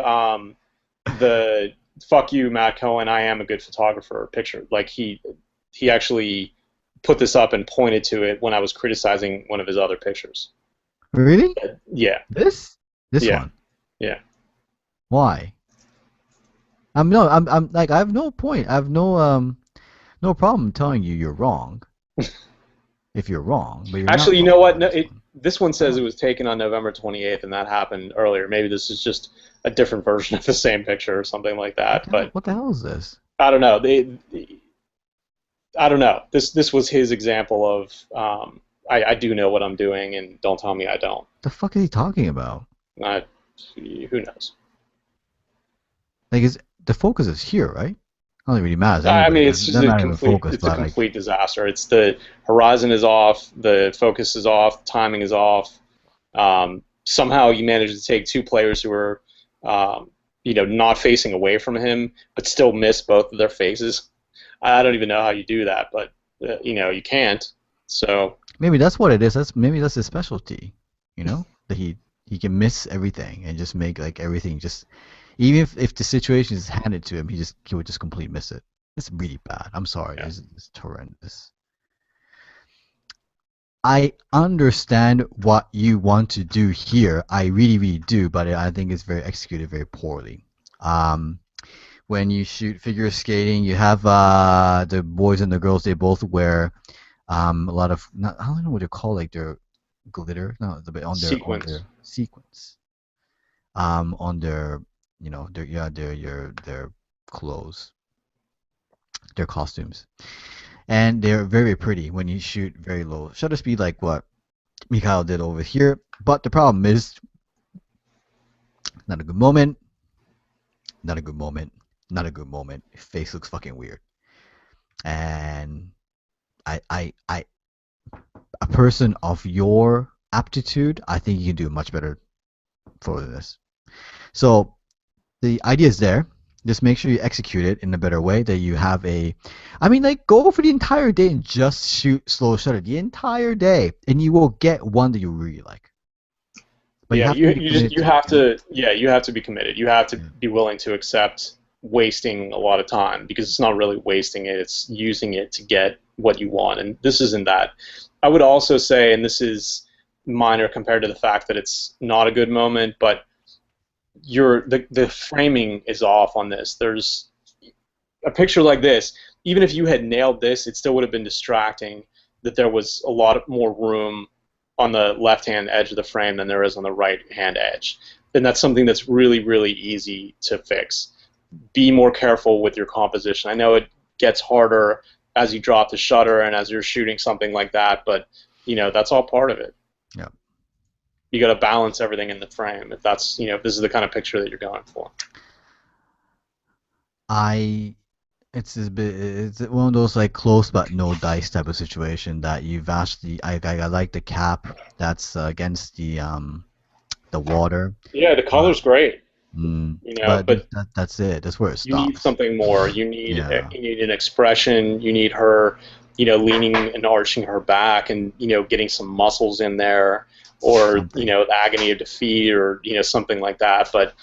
fuck you, Matt Cohen. I am a good photographer picture. Like he actually put this up and pointed to it when I was criticizing one of his other pictures.
Really?
Yeah,
This
yeah,
one?
yeah.
Why? I'm like I have no point. I have no problem telling you you're wrong if you're wrong, but you're not
Actually, you
wrong
know what?
on
No,
this one.
this one says
Why?
it was taken on November 28th, and that happened earlier. Maybe this is just a different version of the same picture or something like that. But
What the hell is this?
I don't know. I don't know. This was his example of I do know what I'm doing, and don't tell me I don't.
The fuck is he talking about?
Uh, who knows?
Like, is the focus is here, right? I don't think it really matters
I
anyway.
mean, it's just
They're
a
not even
complete
focused,
it's a
but like,
complete disaster. It's the horizon is off, the focus is off, timing is off. Somehow you manage to take two players who are not facing away from him, but still miss both of their faces. I don't even know how you do that, but you can't. So
maybe that's what it is. Maybe that's his specialty. That he can miss everything and just make like everything just even if the situation is handed to him, he would just completely miss it. It's really bad. I'm sorry.
yeah,
It's horrendous. I understand what you want to do here. I really, really do, but I think it's very executed very poorly. Um, when you shoot figure skating, you have the boys and the girls. They both wear a lot of not, I don't know what you call like their glitter. No, the bit on
sequence.
their sequence. On their their yeah their clothes, their costumes, and they're very pretty when you shoot very low shutter speed, like what Mikhail did over here. But the problem is, not a good moment, not a good moment, not a good moment. Face looks fucking weird, and I a person of your aptitude, I think you can do much better for this. So the idea is there. Just make sure you execute it in a better way. That you have I mean, like go for the entire day and just shoot slow shutter the entire day, and you will get one that you really like. But you
Yeah,
have to
you
be
you just
committed
you
to it.
have to yeah you have to be committed. You have to
Yeah.
be willing to accept wasting a lot of time because it's not really wasting it; it's using it to get what you want. And this isn't that. I would also say, and this is minor compared to the fact that it's not a good moment, but the framing is off on this. There's a picture like this. Even if you had nailed this, it still would have been distracting. That there was a lot more room on the left-hand edge of the frame than there is on the right-hand edge, and that's something that's really, really easy to fix. Be more careful with your composition. I know it gets harder as you drop the shutter and as you're shooting something like that, but that's all part of it.
Yeah.
You got to balance everything in the frame if this is the kind of picture that you're going for.
I it's one of those like close but no dice type of situation that you've actually I like the cap that's against the water.
Yeah, the
Uh,
color's great,
but
but
that's it. That's where it
you need
stops.
something more. You need
Yeah.
you need an expression. You need her, leaning and arching her back, and getting some muscles in there, or
Something.
the agony of defeat, or something like that. But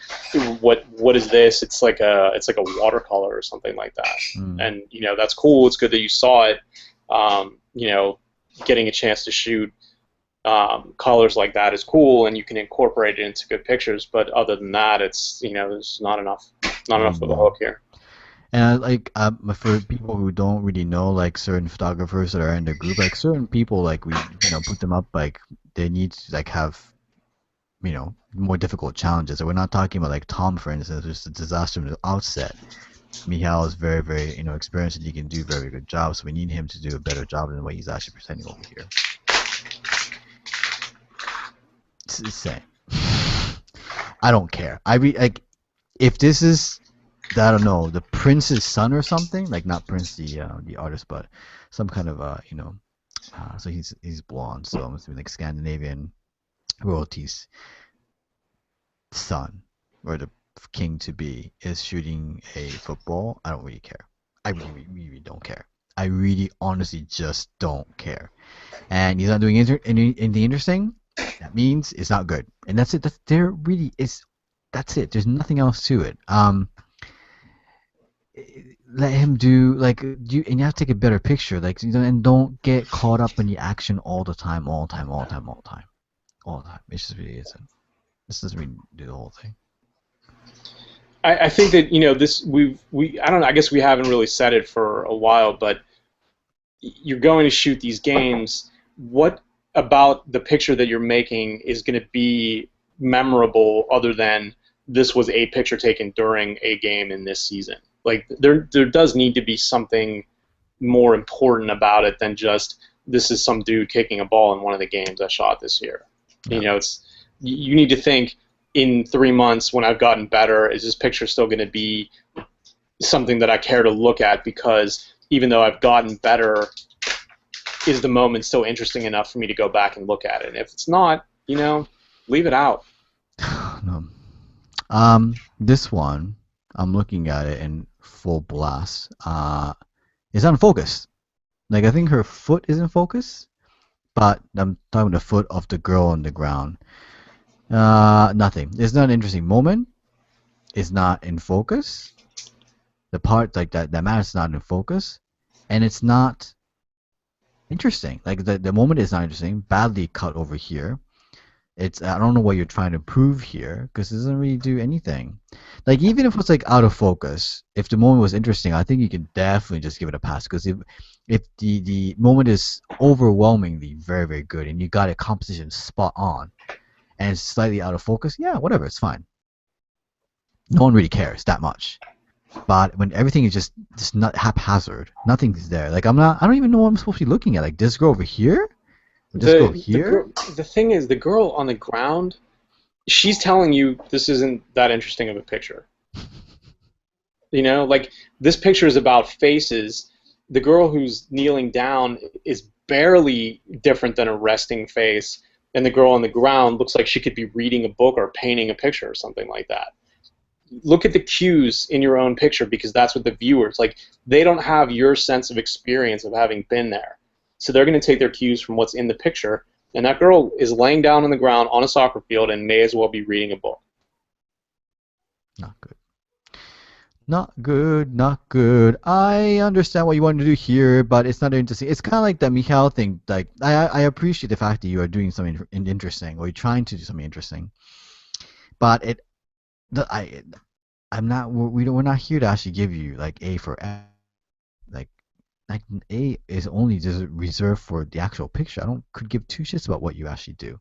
what is this? It's like a watercolor or something like that.
Mm.
And that's cool. It's good that you saw it. Getting a chance to shoot colors like that is cool, and you can incorporate it into good pictures. But other than that, there's not enough of a
Mm.
hook here.
And I like for people who don't really know like certain photographers that are in the group, like certain people like we put them up like they need to like have more difficult challenges. So we're not talking about like Tom, for instance, who's a disaster from the outset. Mihail is very, very experienced and he can do very good job. So we need him to do a better job than what he's actually presenting over here. It's insane. I don't care. Like if this is I don't know the prince's son or something, like not Prince the artist, but some kind of so he's blonde, so it must be like Scandinavian royalties son or the king to be is shooting a football. I don't really care. I really, really don't care. I really honestly just don't care. And he's not doing anything interesting. That means it's not good. And that's it. There really is. That's it. There's nothing else to it. Let him do like you, and you have to take a better picture. Like and don't get caught up in the action all the time, all the time, all the time, all the time, all the time. It just really isn't. This doesn't really do the whole thing.
I think that this we I don't know. I guess we haven't really said it for a while, but you're going to shoot these games. What about the picture that you're making is going to be memorable other than this was a picture taken during a game in this season? Like there does need to be something more important about it than just this is some dude kicking a ball in one of the games I shot this year. You
Yeah.
know, it's you need to think in 3 months when I've gotten better, is this picture still going to be something that I care to look at? Because even though I've gotten better, is the moment still interesting enough for me to go back and look at it? And if it's not, leave it out.
No. This one, I'm looking at it in full blast. It's unfocused. Like I think her foot is in focus, but I'm talking the foot of the girl on the ground. Nothing. It's not an interesting moment. It's not in focus. The part like that matters not in focus, and it's not interesting. Like the moment is not interesting. Badly cut over here. It's I don't know what you're trying to prove here because it doesn't really do anything. Like even if it's like out of focus, if the moment was interesting, I think you can definitely just give it a pass because if the moment is overwhelmingly very very good and you got a composition spot on and it's slightly out of focus, yeah, whatever, it's fine. No one really cares that much. But when everything is just not haphazard, nothing's there. Like I don't even know what I'm supposed to be looking at. Like this girl over here, or this girl
The
here.
the thing is, the girl on the ground, she's telling you this isn't that interesting of a picture. Like this picture is about faces. The girl who's kneeling down is barely different than a resting face, and the girl on the ground looks like she could be reading a book or painting a picture or something like that. Look at the cues in your own picture because that's what the viewers like. They don't have your sense of experience of having been there, so they're going to take their cues from what's in the picture. And that girl is laying down on the ground on a soccer field and may as well be reading a book.
Not good. Not good, not good. I understand what you want to do here, but it's not interesting. It's kind of like that Mikhail thing. Like I appreciate the fact that you are doing something interesting or you're trying to do something interesting, but I I'm not we're not here to actually give you like A for F. Like like A is only just reserved for the actual picture. I don't could give two shits about what you actually do.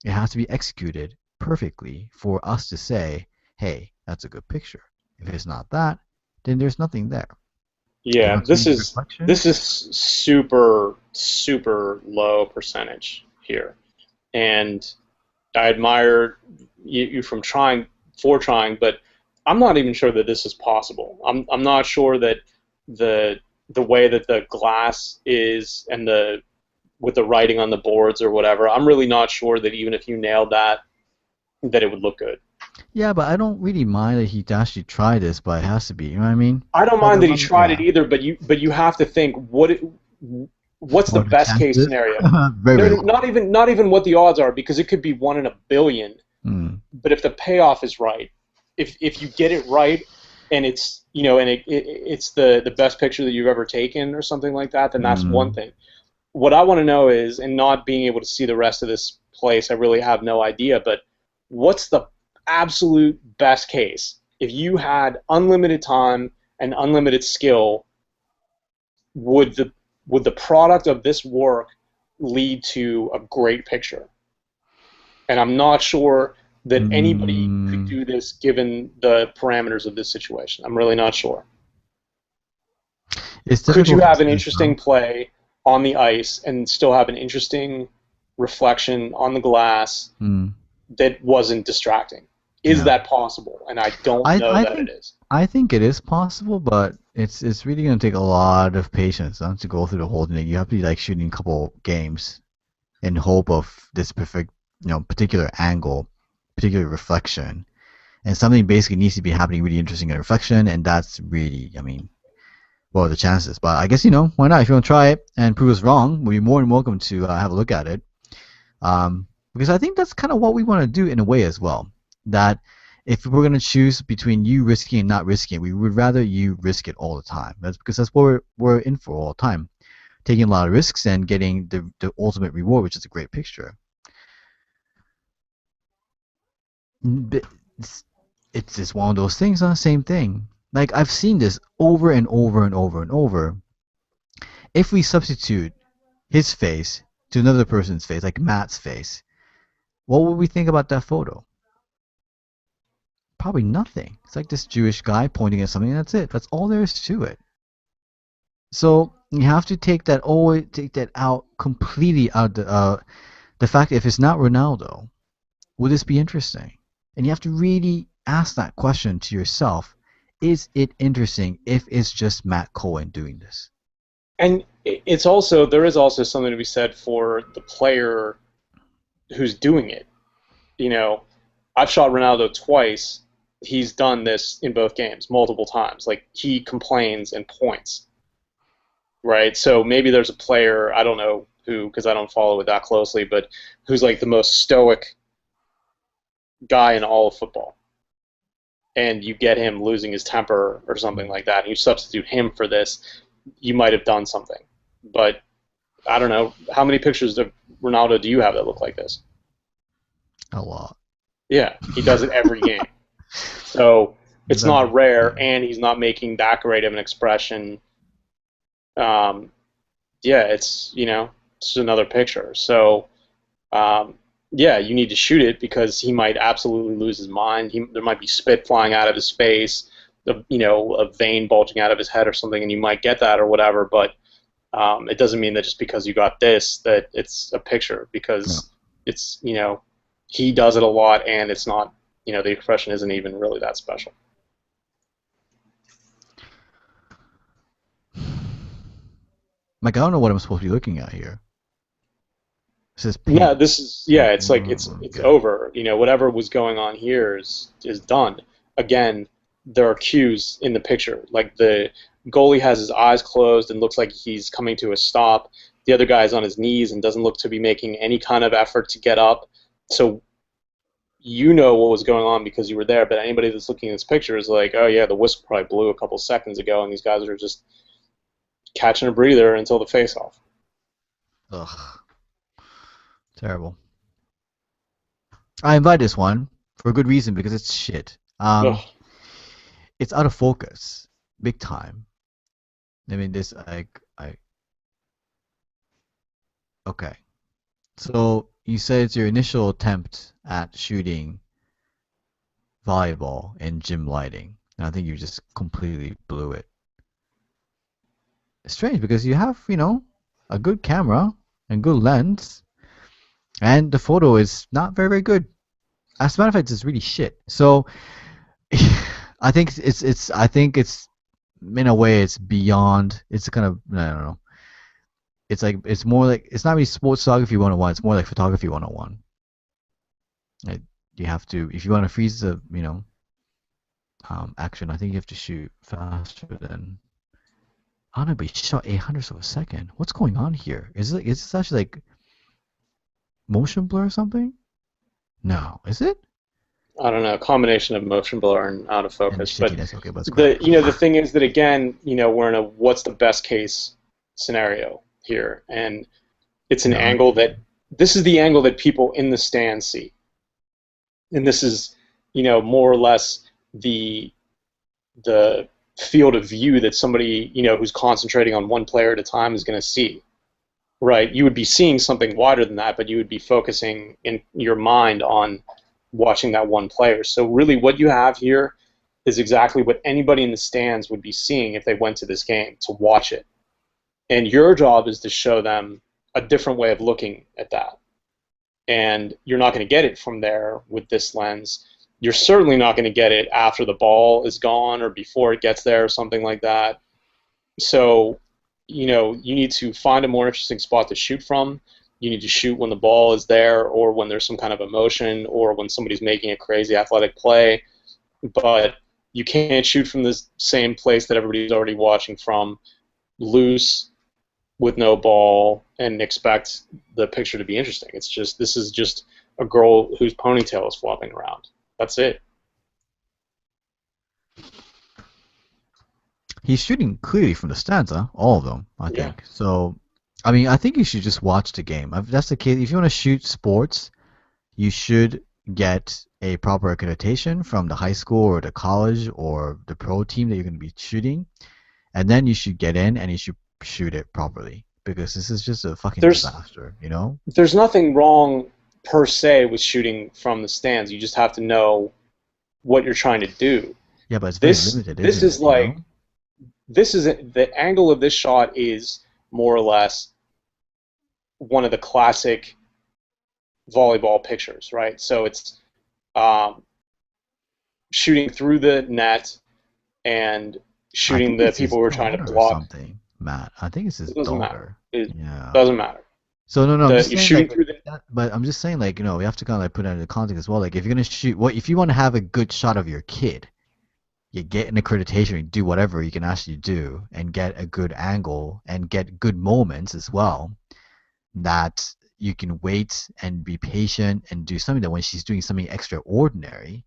It has to be executed perfectly for us to say, hey, that's a good picture. If it's not that, then there's nothing there. You
Yeah,
want some reflection?
this is super super low percentage here, and I admire you from trying, but I'm not even sure that this is possible. I'm not sure that the the way that the glass is and the with the writing on the boards or whatever. I'm really not sure that even if you nailed that, that it would look good.
Yeah, but I don't really mind that he actually tried this, but it has to be. You know what I mean?
I don't
Like,
mind that he tried it
yeah.
either, but you have to think what's the
What are the
best case
chances?
scenario?
Very,
No,
very
no,
low.
not even what the odds are because it could be 1 in 1 billion.
Hmm.
But if the payoff is right, if you get it right and it's it's the best picture that you've ever taken or something like that, then that's one
Hmm.
thing. What I want to know is, and not being able to see the rest of this place, I really have no idea. But what's the absolute best case? If you had unlimited time and unlimited skill, would the product of this work lead to a great picture? And I'm not sure that anybody could
Mm,
do this given the parameters of this situation. I'm really not sure.
it's
Could you
difficult to
have an
say
interesting
so.
play on the ice and still have an interesting reflection on the glass
Hmm.
that wasn't distracting? Is
Yeah.
that possible? And I don't
I
know
I
that it
think
is.
I think it is possible, but it's really gonna take a lot of patience to go through the whole thing. You have to be like shooting a couple games in hope of this perfect, particular angle, particular reflection, and something basically needs to be happening really interesting in reflection, and that's really, I mean, what are the chances? But I guess why not? If you want to try it and prove us wrong, we'll be more than welcome to have a look at it. Because I think that's kind of what we want to do in a way as well. That if we're going to choose between you risking and not risking, we would rather you risk it all the time. That's because that's what we're in for all the time, taking a lot of risks and getting the ultimate reward, which is a great picture. But it's just one of those things, huh? Same thing. Like I've seen this over and over and over and over. If we substitute his face to another person's face, like Matt's face, what would we think about that photo? Probably nothing. It's like this Jewish guy pointing at something, and that's it. That's all there is to it. So You have to take that always take that out completely out the fact if it's not Ronaldo, would this be interesting? And you have to really ask that question to yourself. Is it interesting if it's just Matt Cohen doing this?
And it's also there is also something to be said for the player who's doing it. You know, I've shot Ronaldo twice. He's done this in both games multiple times. Like he complains and points, right? So maybe there's a player, I don't know who because I don't follow it that closely, but who's like the most stoic guy in all of football. And you get him losing his temper or something like that, and you substitute him for this, you might have done something. But I don't know. How many pictures of Ronaldo do you have that look like this?
A lot.
Yeah, he does it every game. So
Is
it's
that
not rare,
yeah.
and he's not making that great of an expression. Um, yeah, it's just another picture. So um, yeah, you need to shoot it because he might absolutely lose his mind. There might be spit flying out of his face, a vein bulging out of his head or something, and you might get that or whatever. But it doesn't mean that just because you got this that it's a picture
No.
because it's he does it a lot and it's not the expression isn't even really that special.
Like I don't know what I'm supposed to be looking at here. It says
Yeah,
paint.
this is
So
yeah. It's like it's
okay.
over. Whatever was going on here is done. Again, there are cues in the picture. Like the goalie has his eyes closed and looks like he's coming to a stop. The other guy is on his knees and doesn't look to be making any kind of effort to get up. So you know what was going on because you were there. But anybody that's looking at this picture is like, oh yeah, the whistle probably blew a couple seconds ago, and these guys are just catching a breather until the face-off.
Ugh. Terrible. I invite this one for a good reason because it's shit.
Ugh.
It's out of focus, big time. I mean, this I okay. So you said it's your initial attempt at shooting volleyball in gym lighting, and I think you just completely blew it. It's strange because you have, a good camera and good lens, and the photo is not very, very good. As a matter of fact, it's really shit. So I think it's in a way it's beyond. It's kind of I don't know. It's like it's more like it's not really sports photography 101. It's more like photography 101. Like you have to if you want to freeze the action. I think you have to shoot faster than. I don't know, but he shot 800 of a second. What's going on here? Is this actually like motion blur or something? No, is it?
I don't know, a combination of motion blur and out of
And the
focus. But
shittiness. Okay, but it's correct.
the thing is that again, we're in a what's the best case scenario here, and it's an
No,
angle that this is the angle that people in the stand see, and this is more or less the field of view that somebody who's concentrating on one player at a time is going to see. Right, you would be seeing something wider than that, but you would be focusing in your mind on watching that one player. So really what you have here is exactly what anybody in the stands would be seeing if they went to this game to watch it. And your job is to show them a different way of looking at that. And you're not going to get it from there with this lens. You're certainly not going to get it after the ball is gone or before it gets there or something like that. So, you need to find a more interesting spot to shoot from. You need to shoot when the ball is there or when there's some kind of emotion or when somebody's making a crazy athletic play. But you can't shoot from the same place that everybody's already watching from, loose, with no ball, and expect the picture to be interesting. This is just a girl whose ponytail is flopping around. That's it.
he's shooting clearly from the stands, huh? All of them, I
Yeah.
think. So, I mean, I think you should just watch the game. If that's the case, if you want to shoot sports, you should get a proper accreditation from the high school or the college or the pro team that you're going to be shooting, and then you should get in and you should shoot it properly because this is just a fucking
There's
disaster, you know?
there's nothing wrong per se with shooting from the stands. You just have to know what you're trying to do.
Yeah, but it's very
This
limited,
this
isn't
is
it? You
like
know?
this is the angle of this shot is more or less one of the classic volleyball pictures, right? So it's um, shooting through the net and
I
shooting
think
the
it's his
people who are trying to
daughter or
block.
something, Matt. I think it's his
It doesn't matter.
daughter.
It
Yeah.
doesn't matter.
So no, I'm just
You're
saying
shooting
like,
through the.
but I'm just saying like, we have to kind of like put it into context as well. Like, if you're gonna shoot, what if you want to have a good shot of your kid? You get an accreditation, you do whatever you can actually do, and get a good angle and get good moments as well. That you can wait and be patient and do something that when she's doing something extraordinary,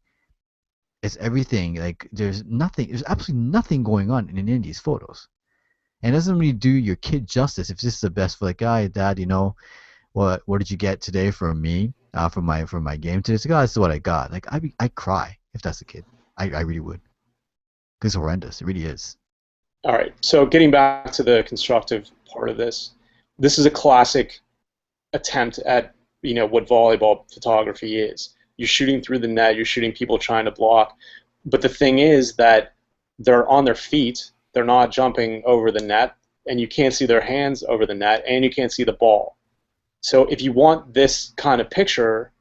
it's everything. Like, there's absolutely nothing going on in these photos. And it doesn't really do your kid justice if this is the best for like, guy, dad, what did you get today from me for my game today? It's like, oh, this is what I got. Like, I cry if that's a kid. I really would. 'Cause it's horrendous. It really is.
All right. So getting back to the constructive part of this, this is a classic attempt at what volleyball photography is. You're shooting through the net. You're shooting people trying to block. But the thing is that they're on their feet. They're not jumping over the net, and you can't see their hands over the net, and you can't see the ball. So if you want this kind of picture,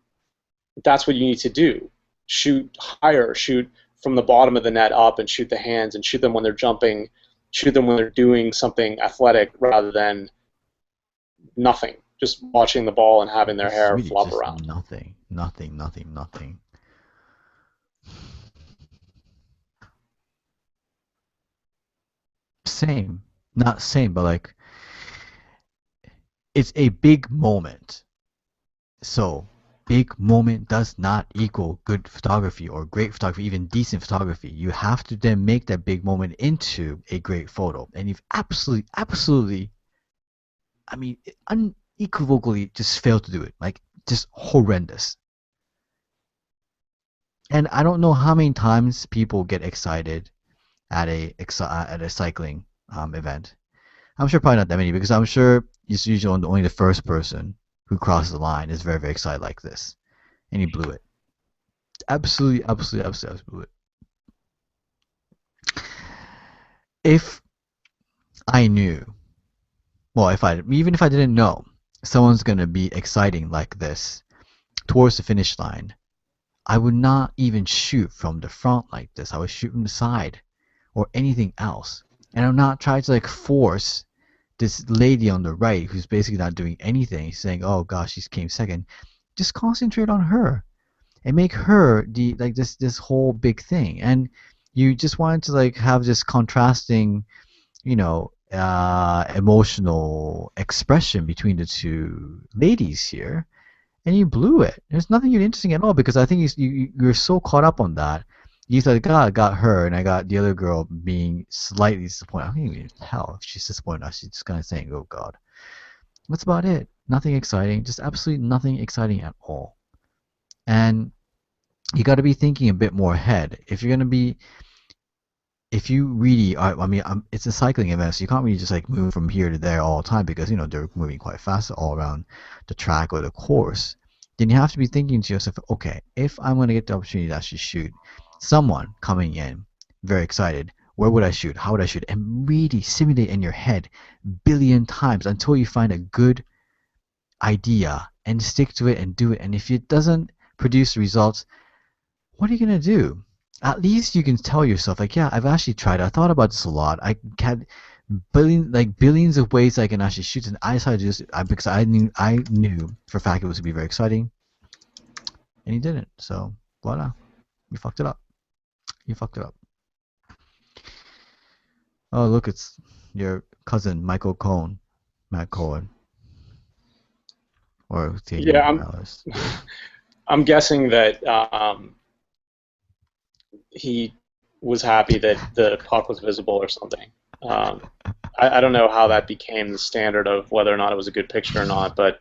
that's what you need to do. Shoot higher, shoot from the bottom of the net up, and shoot the hands, and shoot them when they're jumping, shoot them when they're doing something athletic rather than nothing, just watching the ball and having their
It's
hair
really
flop
just
around.
nothing. Nothing, nothing, nothing. Same. Not same, but like, it's a big moment. So, big moment does not equal good photography or great photography, even decent photography. You have to then make that big moment into a great photo. And you've absolutely, absolutely, I mean, unequivocally just failed to do it. Like, just horrendous. And I don't know how many times people get excited at a cycling event. I'm sure probably not that many because I'm sure it's usually only the first person who crosses the line is very, very excited like this. And he blew it. Absolutely, absolutely, absolutely, absolutely blew it. If I knew, well, even if I didn't know, someone's gonna be exciting like this towards the finish line, I would not even shoot from the front like this. I would shoot from the side or anything else. And I'm not trying to like force this lady on the right who's basically not doing anything, saying, "Oh gosh, she came second." Just concentrate on her and make her the like this whole big thing. And you just wanted to like have this contrasting, emotional expression between the two ladies here, and you blew it. There's nothing really interesting at all because I think you're so caught up on that. You thought, God, I got her, and I got the other girl being slightly disappointed. I don't even tell if she's disappointed or not. She's just kind of saying, "Oh God." That's about it. Nothing exciting. Just absolutely nothing exciting at all. And you got to be thinking a bit more ahead. If you really are, I mean, it's a cycling event, so you can't really just like move from here to there all the time because they're moving quite fast all around the track or the course. Then you have to be thinking to yourself, okay, if I'm going to get the opportunity to actually shoot someone coming in very excited, where would I shoot? How would I shoot? And really simulate in your head billion times until you find a good idea and stick to it and do it. And if it doesn't produce results, what are you gonna do? At least you can tell yourself, like, yeah, I've actually tried. I thought about this a lot. I had billions of ways I can actually shoot, and I decided to just because I knew for a fact it was gonna be very exciting, and he didn't. So voila, you fucked it up. You fucked it up. Oh look, it's your cousin Michael Cohen, Matt Cohen, or Daniel
Yeah,
Morales.
I'm guessing that he was happy that the puck was visible or something. Um, I don't know how that became the standard of whether or not it was a good picture or not, but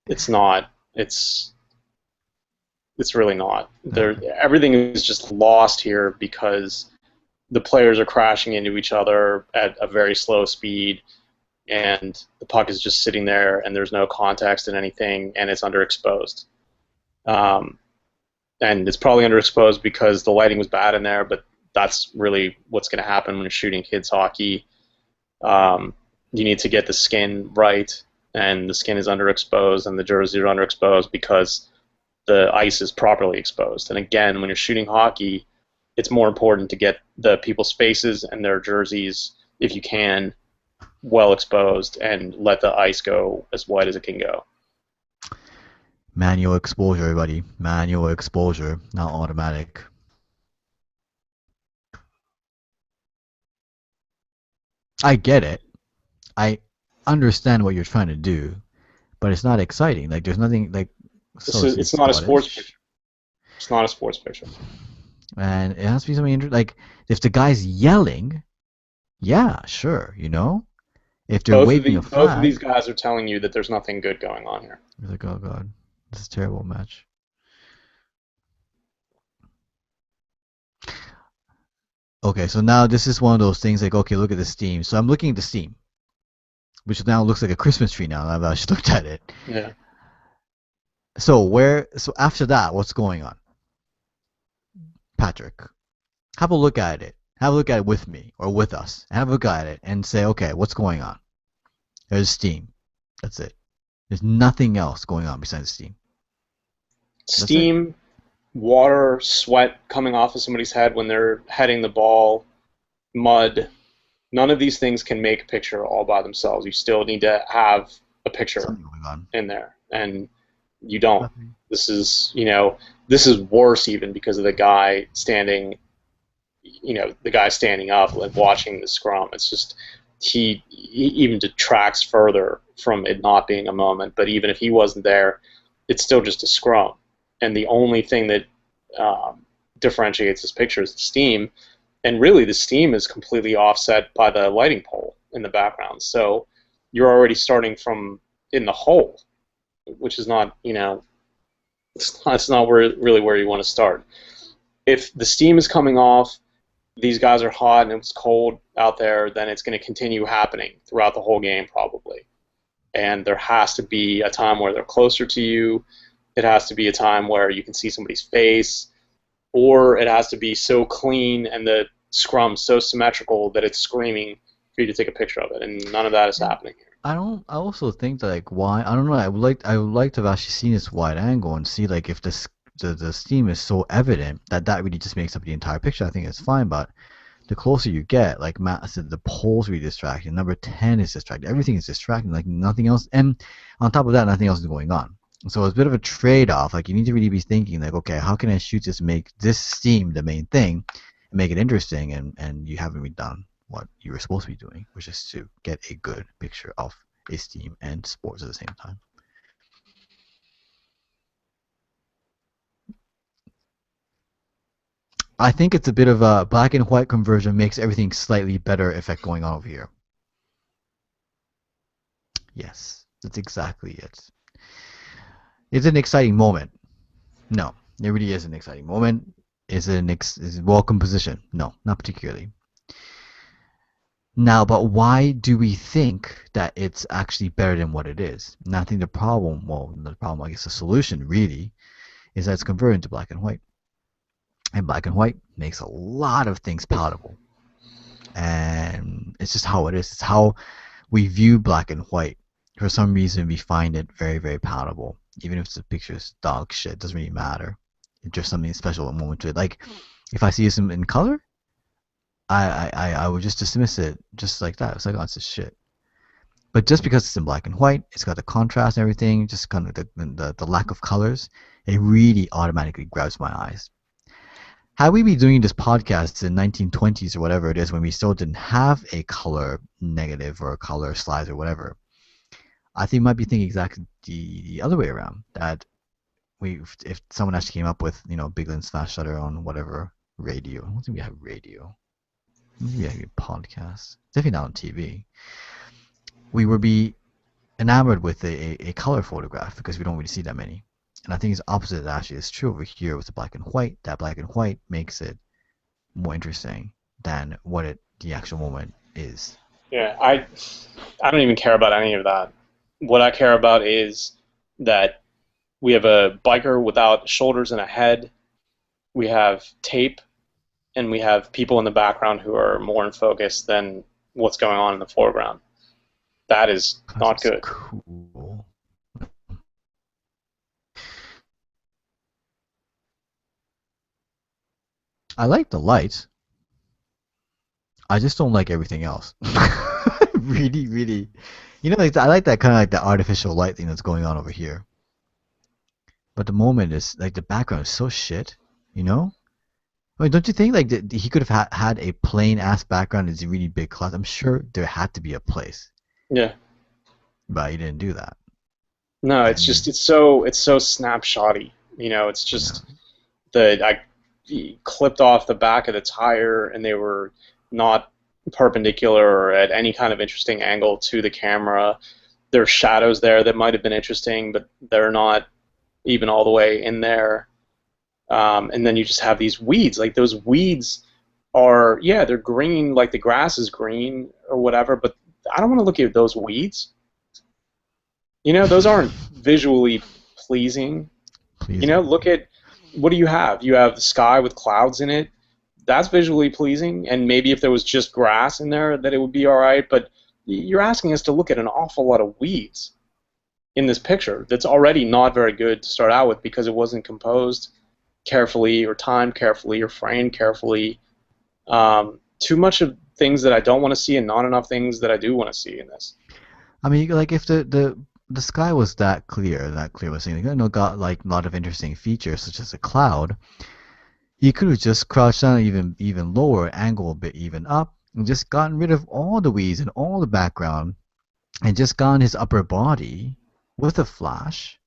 it's not. It's really not. Everything is just lost here because the players are crashing into each other at a very slow speed, and the puck is just sitting there, and there's no context in anything, and it's underexposed. Um, and it's probably underexposed because the lighting was bad in there, but that's really what's going to happen when you're shooting kids hockey. You need to get the skin right, and the skin is underexposed, and the jerseys are underexposed because the ice is properly exposed. And again, when you're shooting hockey, it's more important to get the people's faces and their jerseys, if you can, well exposed, and let the ice go as wide as it can go.
Manual exposure, everybody. Manual exposure, not automatic. I get it. I understand what you're trying to do, but it's not exciting. Like there's nothing like
It's not a sports picture. It's not a sports picture.
And it has to be something interesting. Like if the guy's yelling, yeah, sure, you know. If they're waving a flag,
both of these guys are telling you that there's nothing good going on here.
You're like, oh god, this is a terrible match. Okay, so now this is one of those things like, okay, look at the Steam. So I'm looking at the Steam, which now looks like a Christmas tree now that I just looked at it.
Yeah.
So after that, what's going on? Patrick, have a look at it. Have a look at it with me or with us. Have a look at it and say, okay, what's going on? There's Steam. That's it. There's nothing else going on besides Steam.
Steam, water, sweat coming off of somebody's head when they're heading the ball, mud. None of these things can make a picture all by themselves. You still need to have a picture in there, and you don't. This is, this is worse even because of the guy standing, the guy standing up and watching the scrum. It's just he even detracts further from it not being a moment. But even if he wasn't there, it's still just a scrum. And the only thing that differentiates this picture is the steam. And really, the steam is completely offset by the lighting pole in the background. So you're already starting from in the hole, which is not, it's not really where you want to start. If the steam is coming off, these guys are hot and it's cold out there, then it's going to continue happening throughout the whole game probably. And there has to be a time where they're closer to you. It has to be a time where you can see somebody's face, or it has to be so clean and the scrum so symmetrical that it's screaming for you to take a picture of it, and none of that is happening here.
I also think that like why I don't know. I would like to have actually seen this wide angle and see like if the steam is so evident that really just makes up the entire picture. I think it's fine, but the closer you get, like Matt said, the pole's really distracting. Number 10 is distracting. Everything is distracting. Like nothing else, and on top of that, nothing else is going on. So it's a bit of a trade-off. Like you need to really be thinking like, okay, how can I shoot this, make this steam the main thing, and make it interesting, and you haven't really done what you were supposed to be doing, which is to get a good picture of a steam and sports at the same time. I think it's a bit of a black and white conversion makes everything slightly better effect going on over here. Yes, that's exactly it. It's an exciting moment. No, it really is an exciting moment. Is a welcome position? No, not particularly. Now, but why do we think that it's actually better than what it is? And I think the problem, I guess the solution really, is that it's converted into black and white. And black and white makes a lot of things palatable. And it's just how it is. It's how we view black and white. For some reason, we find it very, very palatable. Even if the picture's dog shit, it doesn't really matter. It's just something special, a moment to it. Like, if I see this in color, I would just dismiss it just like that. It's like, oh, it's just shit. But just because it's in black and white, it's got the contrast and everything, just kind of the lack of colors, it really automatically grabs my eyes. Had we been doing this podcast in 1920s or whatever it is, when we still didn't have a color negative or a color slides or whatever, I think we might be thinking exactly the other way around. That if someone actually came up with, Big Lens Fast Shutter on whatever radio, I don't think we have radio. Maybe a podcast. Definitely not on TV. We would be enamored with a color photograph because we don't really see that many. And I think it's opposite actually is true over here with the black and white. That black and white makes it more interesting than what the actual moment is.
Yeah, I don't even care about any of that. What I care about is that we have a biker without shoulders and a head. We have tape and we have people in the background who are more in focus than what's going on in the foreground. That is
Cause
not
it's
good.
cool. I like the lights. I just don't like everything else. Really, really. You know, like I like that kind of like the artificial light thing that's going on over here. But the moment is like the background is so shit. You know? I mean, don't you think like he could have had a plain ass background in these really big clouds? I'm sure there had to be a place,
Yeah.
but he didn't do that.
No, it's just
And
it's so snapshotty. It's
yeah,
just the I clipped off the back of the tire, and they were not perpendicular or at any kind of interesting angle to the camera. There are shadows there that might have been interesting, but they're not even all the way in there. And then you just have these weeds. Like those weeds are, yeah, they're green, like the grass is green or whatever, but I don't want to look at those weeds. Those aren't visually pleasing.
pleasing.
Look at what do you have? You have the sky with clouds in it. That's visually pleasing, and maybe if there was just grass in there, that it would be all right. But you're asking us to look at an awful lot of weeds in this picture that's already not very good to start out with because it wasn't composed carefully or timed carefully or framed carefully. Too much of things that I don't want to see and not enough things that I do want to see in this.
I mean, like if the sky was that clear was saying, got like a lot of interesting features such as a cloud. He could have just crouched down even lower, angle a bit even up, and just gotten rid of all the weeds and all the background, and just gotten his upper body with a flash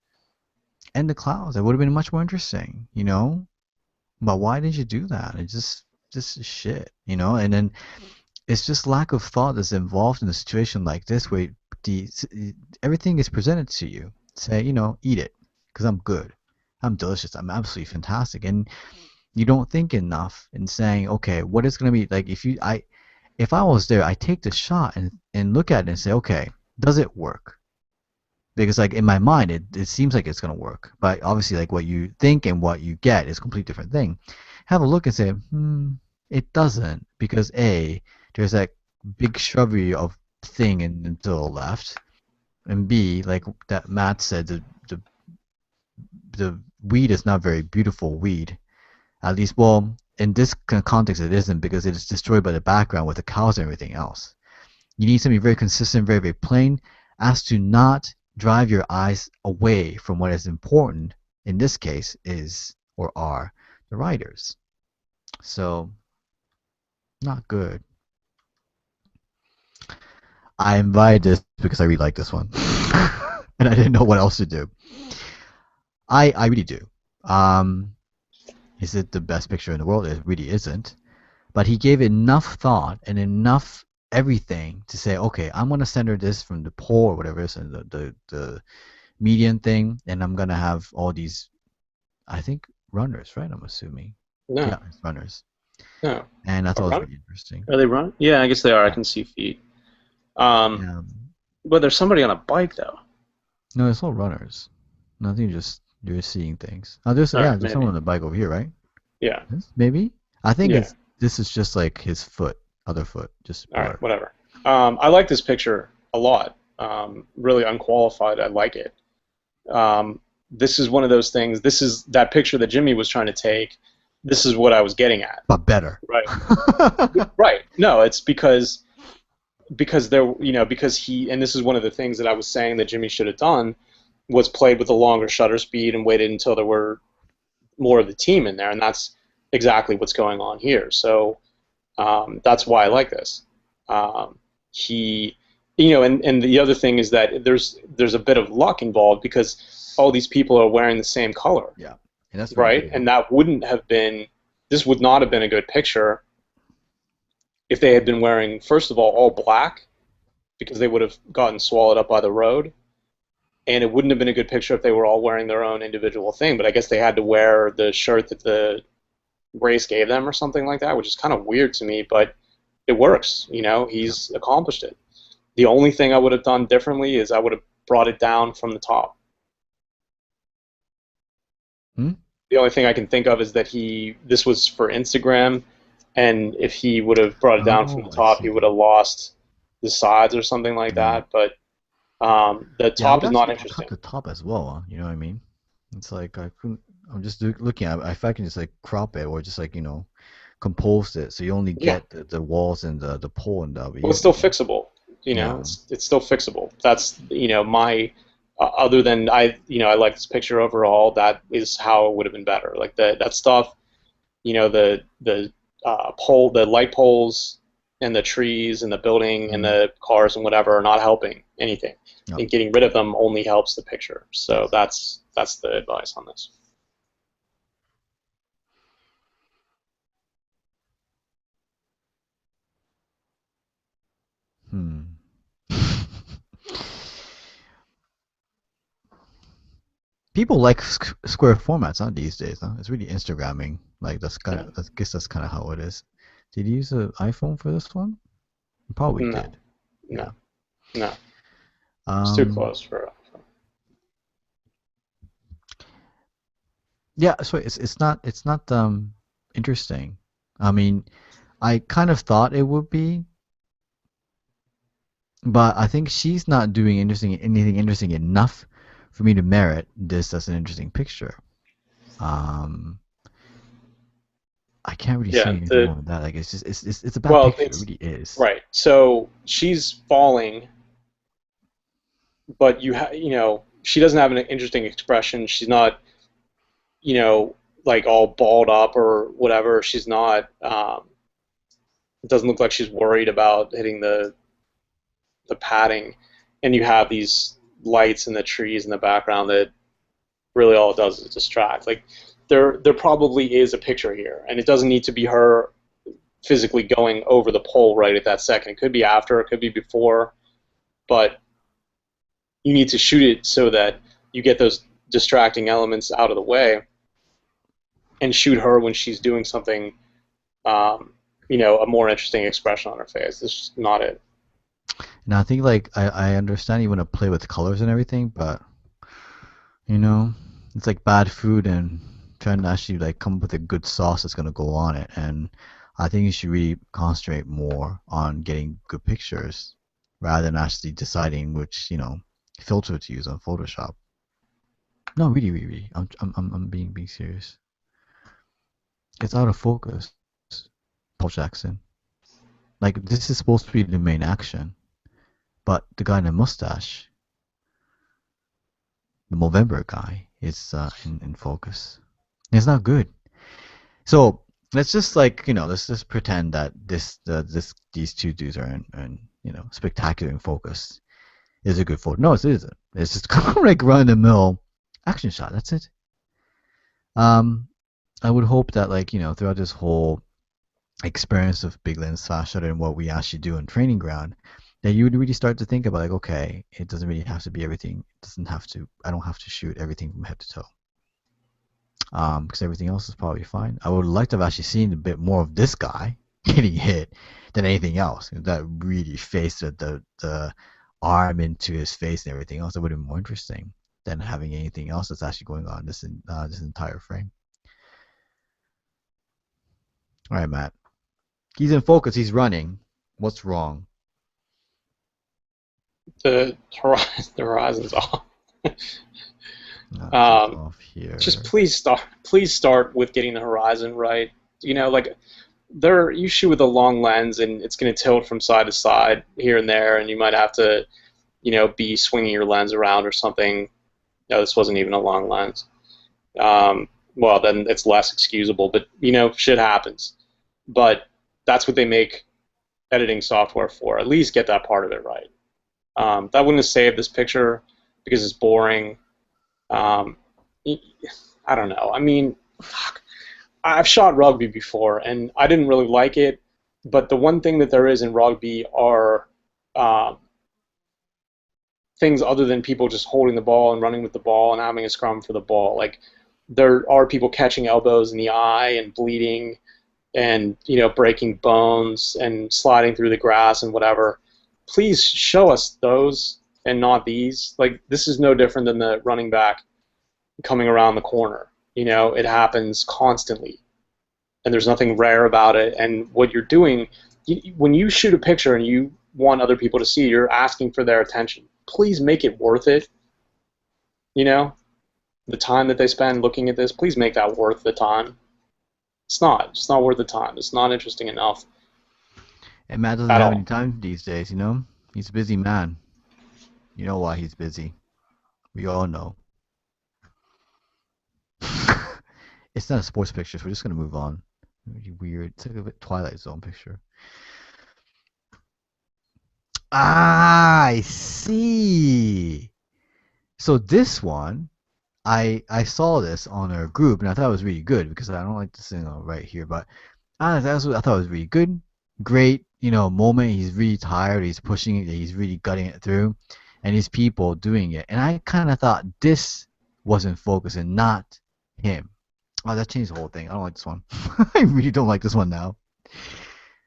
and the clouds. That would have been much more interesting, you know. But why did you do that? It just shit, you know. And then it's just lack of thought that's involved in a situation like this, where the everything is presented to you. Say, eat it, because I'm good, I'm delicious, I'm absolutely fantastic, and you don't think enough in saying, okay, what is going to be like if I was there, I take the shot and look at it and say, okay, does it work? Because like in my mind, it seems like it's going to work, but obviously like what you think and what you get is a completely different thing. Have a look and say, it doesn't, because there's that big shrubbery of thing to the left, and B, like that Matt said, the weed is not very beautiful weed. At least, well, in this context, it isn't, because it is destroyed by the background with the cows and everything else. You need something very consistent, very, very plain, as to not drive your eyes away from what is important. In this case, is or are the writers. So, not good. I invited this because I really like this one, and I didn't know what else to do. I really do. Um, is it the best picture in the world? It really isn't. But he gave enough thought and enough everything to say, okay, I'm gonna center this from the pole or whatever it is, and the median thing, and I'm gonna have all these, I think, runners, right? I'm assuming.
No,
Yeah, it's runners.
no.
And I
A
thought it was
runner?
really interesting.
Are they running? Yeah, I guess they are. I
Yeah.
can see feet. Um,
Yeah.
but there's somebody on a bike though.
No, it's all runners. Nothing, just you're seeing things. Oh,
All right,
there's someone
maybe.
on the bike over here, right?
Yeah,
Maybe. I think
yeah.
this is just like his foot, other foot, just
All right,
blurred.
whatever. I like this picture a lot. Really unqualified. I like it. Um, this is one of those things. This is that picture that Jimmy was trying to take. This is what I was getting at.
But better.
Right. Right. No, it's because there, because he, and this is one of the things that I was saying that Jimmy should have done, was played with a longer shutter speed and waited until there were more of the team in there, and that's exactly what's going on here. So that's why I like this. He, and the other thing is that there's a bit of luck involved because all these people are wearing the same color,
Yeah, and that's really
right?
cool.
And that wouldn't have been, this would not have been a good picture if they had been wearing, first of all black, because they would have gotten swallowed up by the road. And it wouldn't have been a good picture if they were all wearing their own individual thing. But I guess they had to wear the shirt that the race gave them or something like that, which is kind of weird to me, but it works.
Yeah.
He's accomplished it. The only thing I would have done differently is I would have brought it down from the top.
Hmm?
The only thing I can think of is that this was for Instagram, and if he would have brought it down from the
Oh, I
top, he would
see.
have lost the sides or something like
Yeah.
that. But the
Yeah, I would
top is not
actually cut
interesting.
the top as well. You know what I mean? It's like I couldn't. I'm just looking at it, if I can just like crop it or just like compose it, so you only
Yeah,
get the walls and the pole, and that'll be
well, it's
it.
still fixable.
Yeah.
It's still fixable. That's my other than I like this picture overall. That is how it would have been better. Like that stuff. The light poles, and the trees, and the building, and
Mm.
the cars, and whatever are not helping anything.
No.
And getting rid of them only helps the picture. So
Yes.
that's the advice on this.
Hmm. People like square formats, huh, these days, huh? It's really Instagramming. Like that's kind
Yeah.
of, I guess that's kind of how it is. Did you use an iPhone for this one? Probably
No,
did.
no,
Yeah.
no. It's too
Um.
close for.
Yeah. So it's not interesting. I mean, I kind of thought it would be, but I think she's not doing anything interesting enough for me to merit this as an interesting picture. Um. I can't really say
Yeah.
anything more than that. Like it's just it's a bad
Well,
picture. It
it's
really is.
right. So she's falling, but she doesn't have an interesting expression. She's not you know like all balled up or whatever. She's not. It doesn't look like she's worried about hitting the padding, and you have these lights and the trees in the background that really all it does is distract. Like there probably is a picture here, and it doesn't need to be her physically going over the pole right at that second. It could be after, it could be before, but you need to shoot it so that you get those distracting elements out of the way and shoot her when she's doing something, a more interesting expression on her face. It's just not it.
And I think like I understand you want to play with colors and everything, but you know, it's like bad food and trying to actually like come up with a good sauce that's gonna go on it. And I think you should really concentrate more on getting good pictures rather than actually deciding which, filter to use on Photoshop. No, really, really, really. I'm being serious. It's out of focus. Paul Jackson. Like this is supposed to be the main action, but the guy in the mustache, the Movember guy, is in focus. It's not good. So let's just let's just pretend that these two dudes are in spectacular in focus. Is a good photo? No, it isn't. It's just kind of like run of the mill action shot. That's it. Um, I would hope that throughout this whole experience of big lens fast shutter and what we actually do on training ground, that you would really start to think about like, okay, it doesn't really have to be everything. It doesn't have to. I don't have to shoot everything from head to toe. Because everything else is probably fine. I would like to have actually seen a bit more of this guy getting hit than anything else. That really faced the arm into his face and everything else. That would have been more interesting than having anything else that's actually going on this entire frame. All right, Matt. He's in focus. He's running. What's wrong?
The horizon's off.
Just
um,
off
just
here.
please start with getting the horizon right. Like you shoot with a long lens, and it's going to tilt from side to side here and there, and you might have to be swinging your lens around or something. No, this wasn't even a long lens. Well, then it's less excusable, but shit happens. But that's what they make editing software for. At least get that part of it right. That wouldn't have saved this picture because it's boring. Um, I don't know. I mean, fuck. I've shot rugby before, and I didn't really like it. But the one thing that there is in rugby are um, things other than people just holding the ball and running with the ball and having a scrum for the ball. Like there are people catching elbows in the eye and bleeding, and breaking bones and sliding through the grass and whatever. Please show us those and not these. Like this is no different than the running back coming around the corner. It happens constantly. and there's nothing rare about it. And what you're doing, when you shoot a picture and you want other people to see, you're asking for their attention. Please make it worth it. You know, the time that they spend looking at this, please make that worth the time. It's not. It's not worth the time. It's not interesting enough
And Matt doesn't
at
have any
all.
time these days, you know? He's a busy man. You know why he's busy. We all know. It's not a sports picture, so we're just gonna move on. Really weird. It's like a bit Twilight Zone picture. Ah, I see. So this one, I saw this on our group and I thought it was really good because I don't like this thing right here, but I thought it was really good, great, moment. He's really tired. He's pushing it. He's really gutting it through, and these people doing it. And I kind of thought this wasn't focus and not him. Oh, that changed the whole thing. I don't like this one. I really don't like this one now.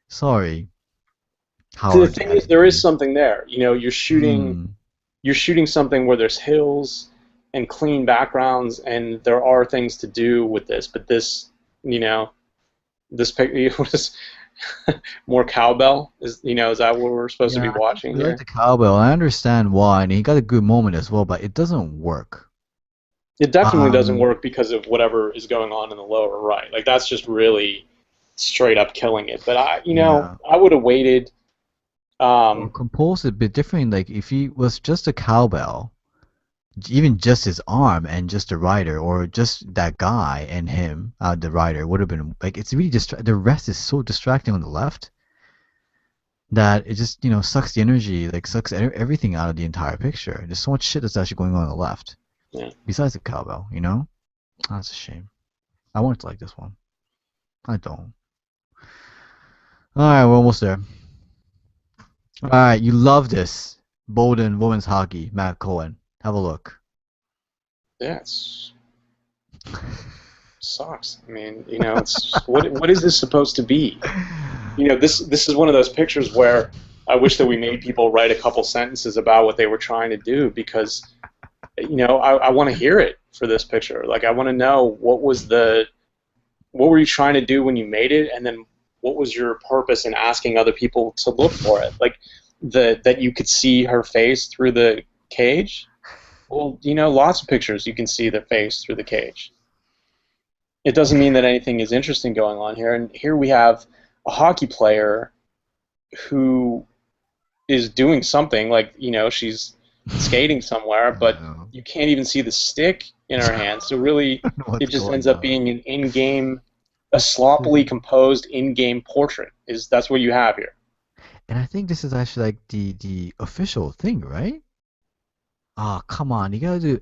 Sorry,
So the
Howard
thing is, there is
Addy.
something there.
Hmm.
You're shooting something where there's hills and clean backgrounds, and there are things to do with this. But this, you know, this picture was more cowbell. Is that what we're supposed to be
Yeah, I think
watching
we like
here?
the cowbell. I understand why, and he got a good moment as well, but it doesn't work.
It definitely doesn't
Um,
work because of whatever is going on in the lower right. Like that's just really straight up killing it. But
yeah.
I would have waited.
Or
Um,
compose it a bit differently. Like if he was just a cowbell, even just his arm and just the rider, or just that guy and him, the rider would have been like it's really the rest is so distracting on the left that it just sucks the energy, like sucks everything out of the entire picture. There's so much shit that's actually going on the left
yeah.
besides the cowbell. That's a shame. I wanted to like this one. I don't. All right, we're almost there. All right, you love this. Bolden women's hockey. Matt Cohen. Have a look.
Yeah, it's sucks. I mean, it's what is this supposed to be? This is one of those pictures where I wish that we made people write a couple sentences about what they were trying to do because I want to hear it for this picture. Like I want to know what were you trying to do when you made it, and then what was your purpose in asking other people to look for it? Like that you could see her face through the cage. Well, lots of pictures you can see the face through the cage. It doesn't mean that anything is interesting going on here. And here we have a hockey player who is doing something like she's skating somewhere,
I
but
know.
you can't even see the stick in her hand. So really,
I don't know
it
what's
just
going
ends up
on.
being an in-game, a sloppily composed in-game portrait. That's what you have here?
And I think this is actually like the official thing, right? Oh, come on. You gotta do.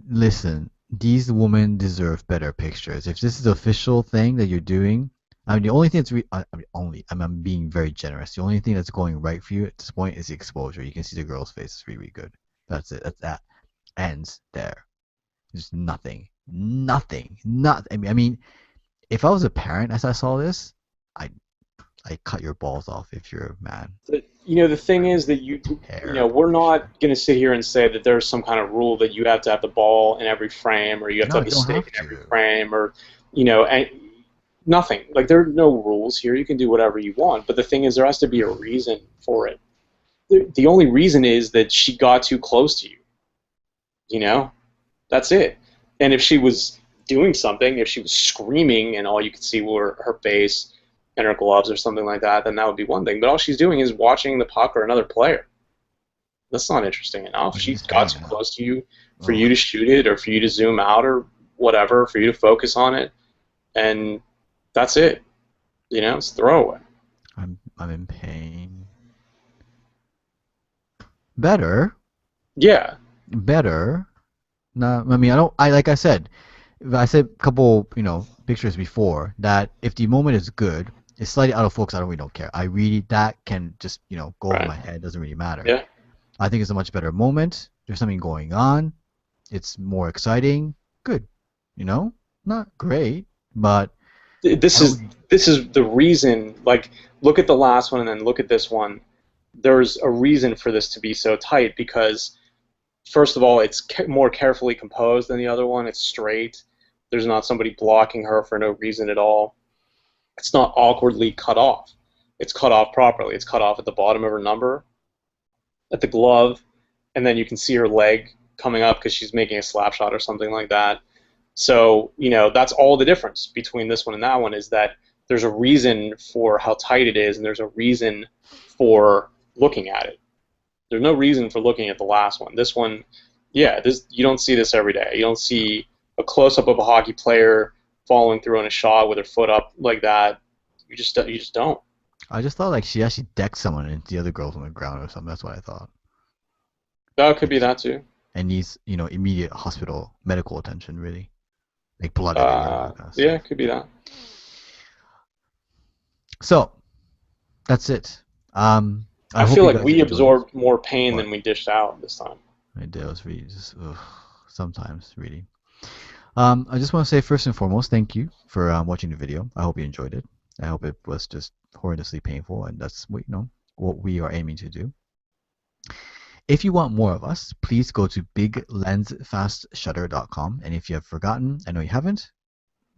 Listen, these women deserve better pictures. If this is the official thing that you're doing, I mean, the only thing I'm being very generous. The only thing that's going right for you at this point is the exposure. You can see the girl's face is really, really good. That's it. That ends there. There's nothing. Nothing. Not. I mean, if I was a parent as I saw this, I I cut your balls off if you're a man.
The thing is that
Terrible
we're
picture.
not going to sit here and say that there's some kind of rule that you have to have the ball in every frame or you have to
No,
have
you
the
don't
stick
have
in every
to.
frame or and nothing. Like there are no rules here. You can do whatever you want, but the thing is there has to be a reason for it. The only reason is that she got too close to you. You know, that's it. And if she was doing something, if she was screaming and all you could see were her face and her gloves or something like that, then that would be one thing. But all she's doing is watching the puck or another player. That's not interesting enough.
What are
She
you
got
saying
too
now?
close to you for you
Ugh,
to shoot it or for you to zoom out or whatever, for you to focus on it, and that's it. It's throwaway.
I'm in pain. Better,
Yeah,
better. No, I mean I don't. I like I said a couple pictures before that if the moment is good, it's slightly out of focus. I don't really don't care. I really that can just go over
right.
my head. Doesn't really matter.
Yeah.
I think it's a much better moment. There's something going on. It's more exciting. Good. You know, not great, but I
This
don't
is
really.
this is the reason. Like, look at the last one and then look at this one. There's a reason for this to be so tight because first of all, it's more carefully composed than the other one. It's straight. There's not somebody blocking her for no reason at all. it's not awkwardly cut off. It's cut off properly. It's cut off at the bottom of her number, at the glove, and then you can see her leg coming up because she's making a slap shot or something like that. So, that's all the difference between this one and that one, is that there's a reason for how tight it is, and there's a reason for looking at it. There's no reason for looking at the last one. This one, yeah, you don't see this every day. You don't see a close-up of a hockey player following through on a shot with her foot up like that. You just don't.
I just thought like she actually decked someone and the other girl's on the ground or something. That's what I thought.
That could
Like,
be that too.
and needs, immediate hospital medical attention, really. Like blood everywhere, all that kind of
Yeah,
stuff.
it could be that.
So, that's it. I
I
hope
feel
you
like
guys
we
enjoyed it.
absorbed more pain
What?
than we dished out this time.
I did. I was really just, ugh, sometimes, really. I just want to say first and foremost, thank you for watching the video. I hope you enjoyed it. I hope it was just horrendously painful, and that's what we are aiming to do. If you want more of us, please go to biglensfastshutter.com. And if you have forgotten, I know you haven't,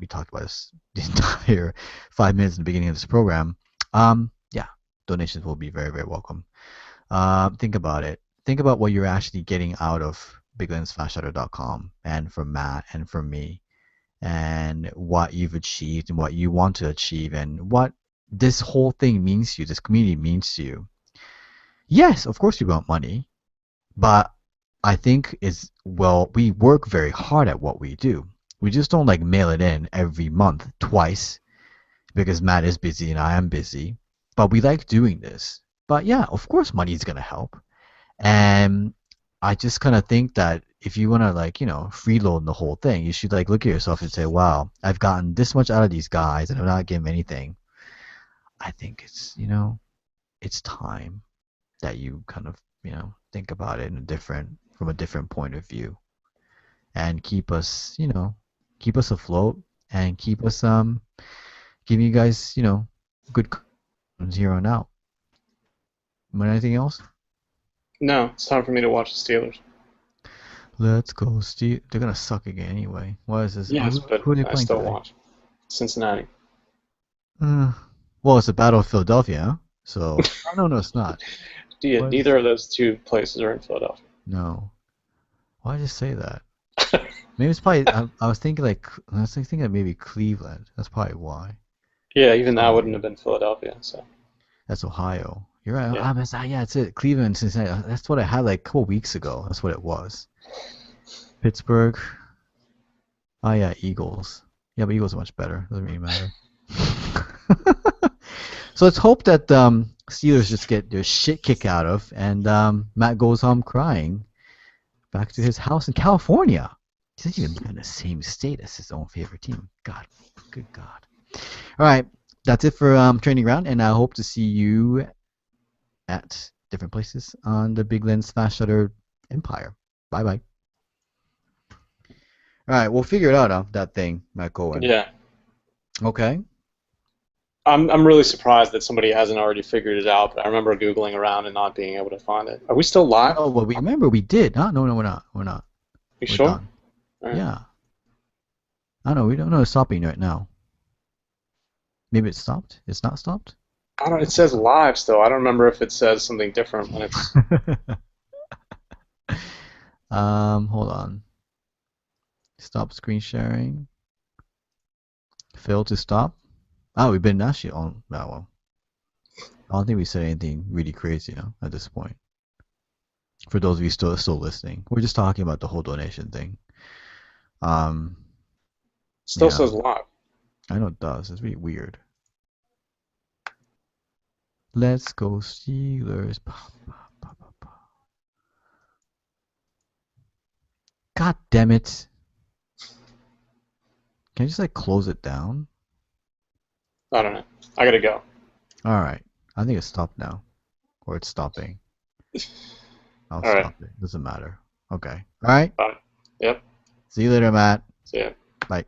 we talked about this the entire 5 minutes in the beginning of this program. Yeah, donations will be very, very welcome. Think about it. Think about what you're actually getting out of biglensfastshutter.com, and from Matt and from me, and what you've achieved and what you want to achieve, and what this whole thing means to you, this community means to you. Yes, of course we want money, but I think we work very hard at what we do. We just don't like mail it in every month twice because Matt is busy and I am busy. But we like doing this. But yeah, of course money is gonna help. And I just kind of think that if you want to freeload the whole thing, you should like look at yourself and say, wow, I've gotten this much out of these guys and I'm not getting anything. I think it's time that you kind of, think about it from a different point of view, and keep us afloat, and keep us giving you guys, good content here on out. Anything else?
No, it's time for me to watch the Steelers.
Let's go, Steve. They're gonna suck again anyway. What is this?
Yes, but
Who are they
I
playing
still
today?
watch. Cincinnati.
Uh, well, it's the Battle of Philadelphia, huh? So, oh, no, it's not. What is
Neither of those two places are in Philadelphia.
No. Why did I say that? Maybe it's probably. I was thinking maybe Cleveland. That's probably why.
Yeah, even that wouldn't
Sorry,
have been Philadelphia. So
that's Ohio. You're right.
yeah,
Yeah, it's it. Cleveland, Cincinnati. That's what I had like a couple weeks ago. That's what it was. Pittsburgh. Oh yeah, Eagles. Yeah, but Eagles are much better. Doesn't really matter. So let's hope that Steelers just get their shit kicked out of, and Matt goes home crying back to his house in California. He doesn't even live in the same state as his own favorite team. God, good God. All right, that's it for training round, and I hope to see you at different places on the Big Lens Fast Shutter Empire. Bye bye. All right, we'll figure it out, that thing, Matt Cohen.
yeah.
Okay.
I'm really surprised that somebody hasn't already figured it out. But I remember googling around and not being able to find it. Are we still live?
Oh, well, remember we did. Huh? No, we're not. We're not.
You
We're
sure?
done.
All right.
Yeah. I know. We don't know it's stopping right now. Maybe it stopped. It's not stopped.
I don't. It says live still. I don't remember if it says something different when it's.
Hold on. Stop screen sharing. Failed to stop. Oh, we've been actually on. Oh, well. I don't think we said anything really crazy, at this point. For those of you still listening, we're just talking about the whole donation thing.
Still
Yeah,
says live.
I know it does. It's really weird. Let's go Steelers. God damn it. Can I just like close it down?
I don't know. I gotta go.
Alright. I think it's stopped now. Or it's stopping. I'll
All right.
stop it. Doesn't matter. Okay. Alright.
Bye. Yep.
See you later, Matt.
See ya.
Bye.